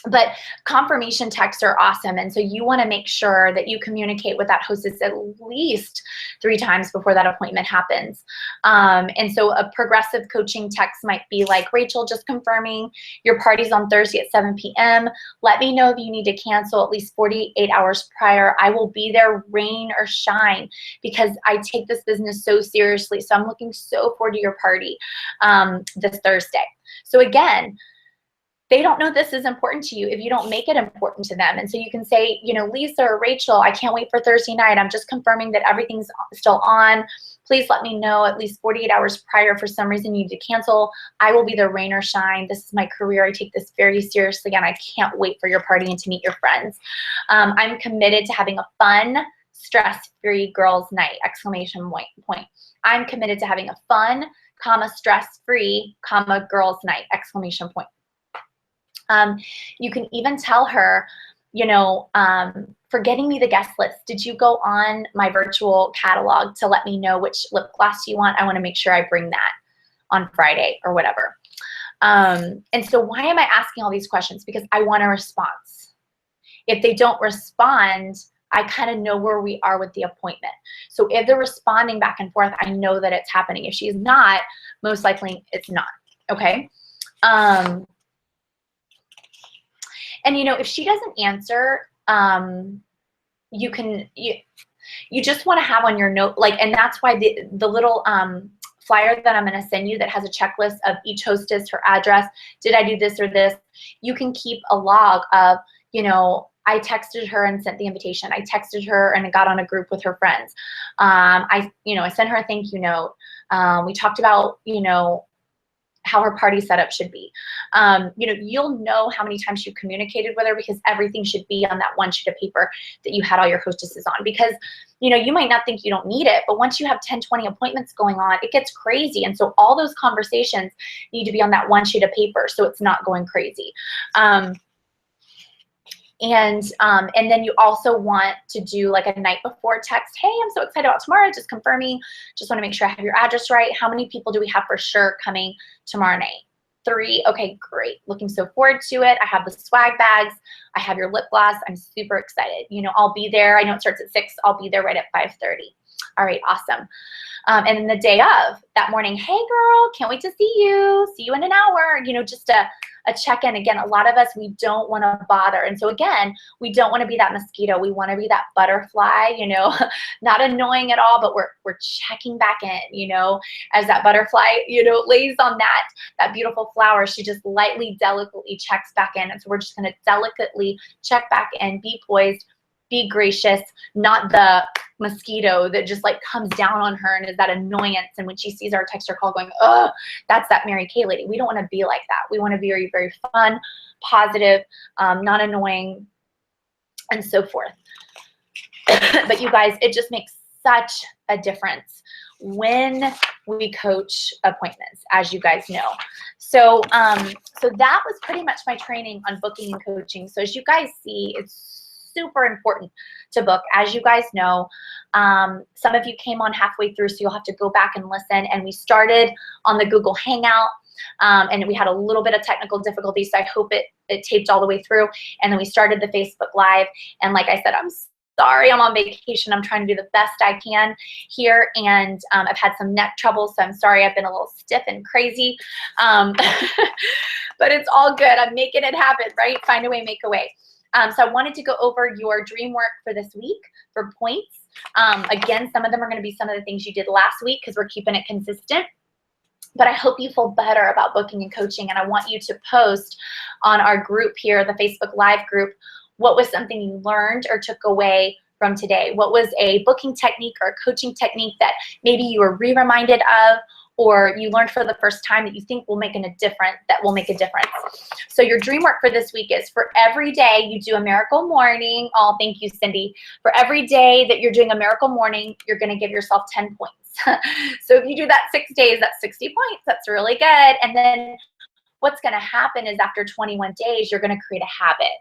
But confirmation texts are awesome. And so you want to make sure that you communicate with that hostess at least 3 times before that appointment happens. And so a progressive coaching text might be like, Rachel, just confirming your party's on Thursday at 7 p.m. Let me know if you need to cancel at least 48 hours prior. I will be there rain or shine because I take this business so seriously. So I'm looking so forward to your party this Thursday. So again, they don't know this is important to you if you don't make it important to them. And so you can say, you know, Lisa or Rachel, I can't wait for Thursday night. I'm just confirming that everything's still on. Please let me know at least 48 hours prior. For some reason you need to cancel. I will be there rain or shine. This is my career. I take this very seriously and I can't wait for your party and to meet your friends. I'm committed to having a fun, stress-free girls' night, exclamation point. I'm committed to having a fun, stress-free, girls' night, exclamation point. You can even tell her, you know, for getting me the guest list, did you go on my virtual catalog to let me know which lip gloss you want? I want to make sure I bring that on Friday or whatever. And so why am I asking all these questions? Because I want a response. If they don't respond, I kind of know where we are with the appointment. So if they're responding back and forth, I know that it's happening. If she's not, most likely it's not, okay? And, you know, if she doesn't answer, you just want to have on your note, like, and that's why the little flyer that I'm going to send you that has a checklist of each hostess, her address, did I do this or this? You can keep a log of, you know, I texted her and sent the invitation. I texted her and got on a group with her friends. I sent her a thank you note. We talked about, you know, how her party setup should be. You know, you'll know how many times you communicated with her because everything should be on that one sheet of paper that you had all your hostesses on. Because, you know, you might not think you don't need it, but once you have 10, 20 appointments going on, it gets crazy. And so all those conversations need to be on that one sheet of paper so it's not going crazy. And then you also want to do like a night before text. Hey, I'm so excited about tomorrow. Just confirming. Just want to make sure I have your address right. How many people do we have for sure coming tomorrow night? 3. Okay, great. Looking so forward to it. I have the swag bags. I have your lip gloss. I'm super excited. You know, I'll be there. I know it starts at 6. I'll be there right at 5:30. All right, awesome. And then the day of, that morning, hey girl, can't wait to see you. See you in an hour. You know, just a check-in. Again, a lot of us, we don't want to bother. And so again, we don't want to be that mosquito. We want to be that butterfly, you know, not annoying at all, but we're checking back in, you know, as that butterfly, you know, lays on that beautiful flower, she just lightly, delicately checks back in. And so we're just going to delicately check back in, be poised, be gracious, not the mosquito that just like comes down on her and is that annoyance. And when she sees our text or call going, oh, that's that Mary Kay lady. We don't want to be like that. We want to be very, very fun, positive, not annoying, and so forth. But you guys, it just makes such a difference when we coach appointments, as you guys know. So, so that was pretty much my training on booking and coaching. So as you guys see, it's super important to book. As you guys know, some of you came on halfway through, so you'll have to go back and listen. And we started on the Google Hangout, and we had a little bit of technical difficulties, so I hope it taped all the way through. And then we started the Facebook Live. And like I said, I'm sorry, I'm on vacation. I'm trying to do the best I can here, and I've had some neck trouble, so I'm sorry I've been a little stiff and crazy. But it's all good. I'm making it happen, right? Find a way, make a way. So I wanted to go over your dream work for this week for points. Again, some of them are going to be some of the things you did last week because we're keeping it consistent. But I hope you feel better about booking and coaching, and I want you to post on our group here, the Facebook Live group, what was something you learned or took away from today? What was a booking technique or a coaching technique that maybe you were re-reminded of, or you learned for the first time that you think will make a difference? So your dream work for this week is for every day you do a miracle morning. Oh, thank you, Cindy. For every day that you're doing a miracle morning, you're going to give yourself 10 points. So if you do that 6 days, that's 60 points. That's really good. And then what's going to happen is after 21 days, you're going to create a habit.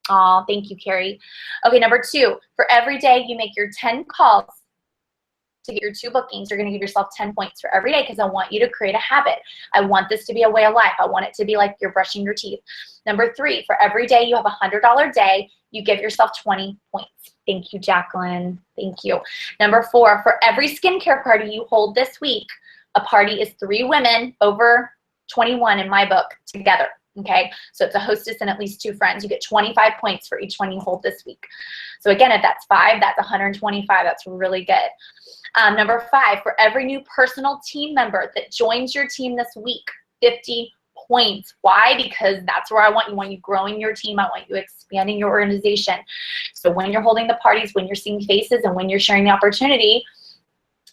Oh, thank you, Carrie. Okay, number 2, for every day you make your 10 calls to get your 2 bookings, you're going to give yourself 10 points for every day because I want you to create a habit. I want this to be a way of life. I want it to be like you're brushing your teeth. Number 3, for every day you have a $100 day, you give yourself 20 points. Thank you, Jacqueline. Thank you. Number 4, for every skincare party you hold this week, a party is 3 women over 21 in my book together. Okay, so it's a hostess and at least 2 friends. You get 25 points for each one you hold this week. So again, if that's 5, that's 125. That's really good. Number 5, for every new personal team member that joins your team this week, 50 points. Why? Because that's where I want you. I want you growing your team. I want you expanding your organization. So when you're holding the parties, when you're seeing faces, and when you're sharing the opportunity,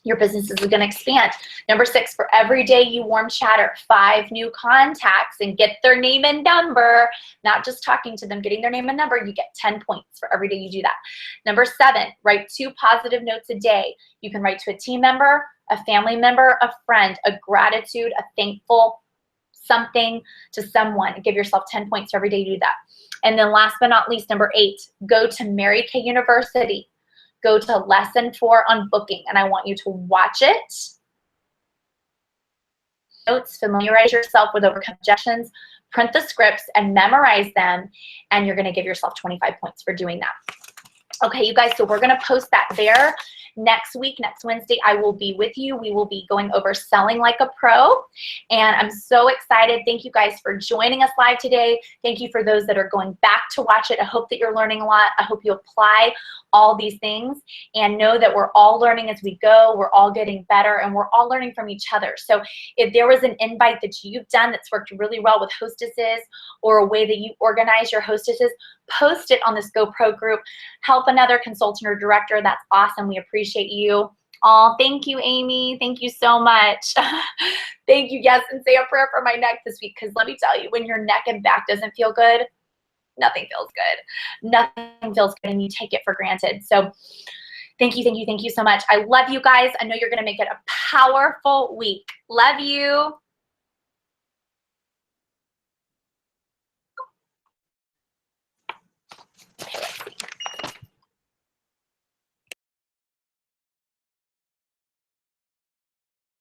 your business is going to expand. Number 6, for every day you warm chatter 5 new contacts and get their name and number, not just talking to them, getting their name and number, you get 10 points for every day you do that. Number 7, write 2 positive notes a day. You can write to a team member, a family member, a friend, a gratitude, a thankful something to someone. Give yourself 10 points for every day you do that. And then last but not least, number 8, go to Mary Kay University. Go to lesson 4 on booking, and I want you to watch it. Notes, familiarize yourself with overcome objections, print the scripts, and memorize them, and you're going to give yourself 25 points for doing that. Okay, you guys, so we're going to post that there. Next week, next Wednesday, I will be with you. We will be going over Selling Like a Pro, and I'm so excited. Thank you guys for joining us live today. Thank you for those that are going back to watch it. I hope that you're learning a lot. I hope you apply all these things and know that we're all learning as we go. We're all getting better, and we're all learning from each other. So if there was an invite that you've done that's worked really well with hostesses, or a way that you organize your hostesses, post it on this GoPro group. Help another consultant or director. That's awesome. We appreciate you. Oh, thank you, Amy. Thank you so much. Thank you. Yes, and say a prayer for my neck this week, because let me tell you, when your neck and back doesn't feel good, nothing feels good. Nothing feels good, and you take it for granted. So thank you so much. I love you guys. I know you're going to make it a powerful week. Love you.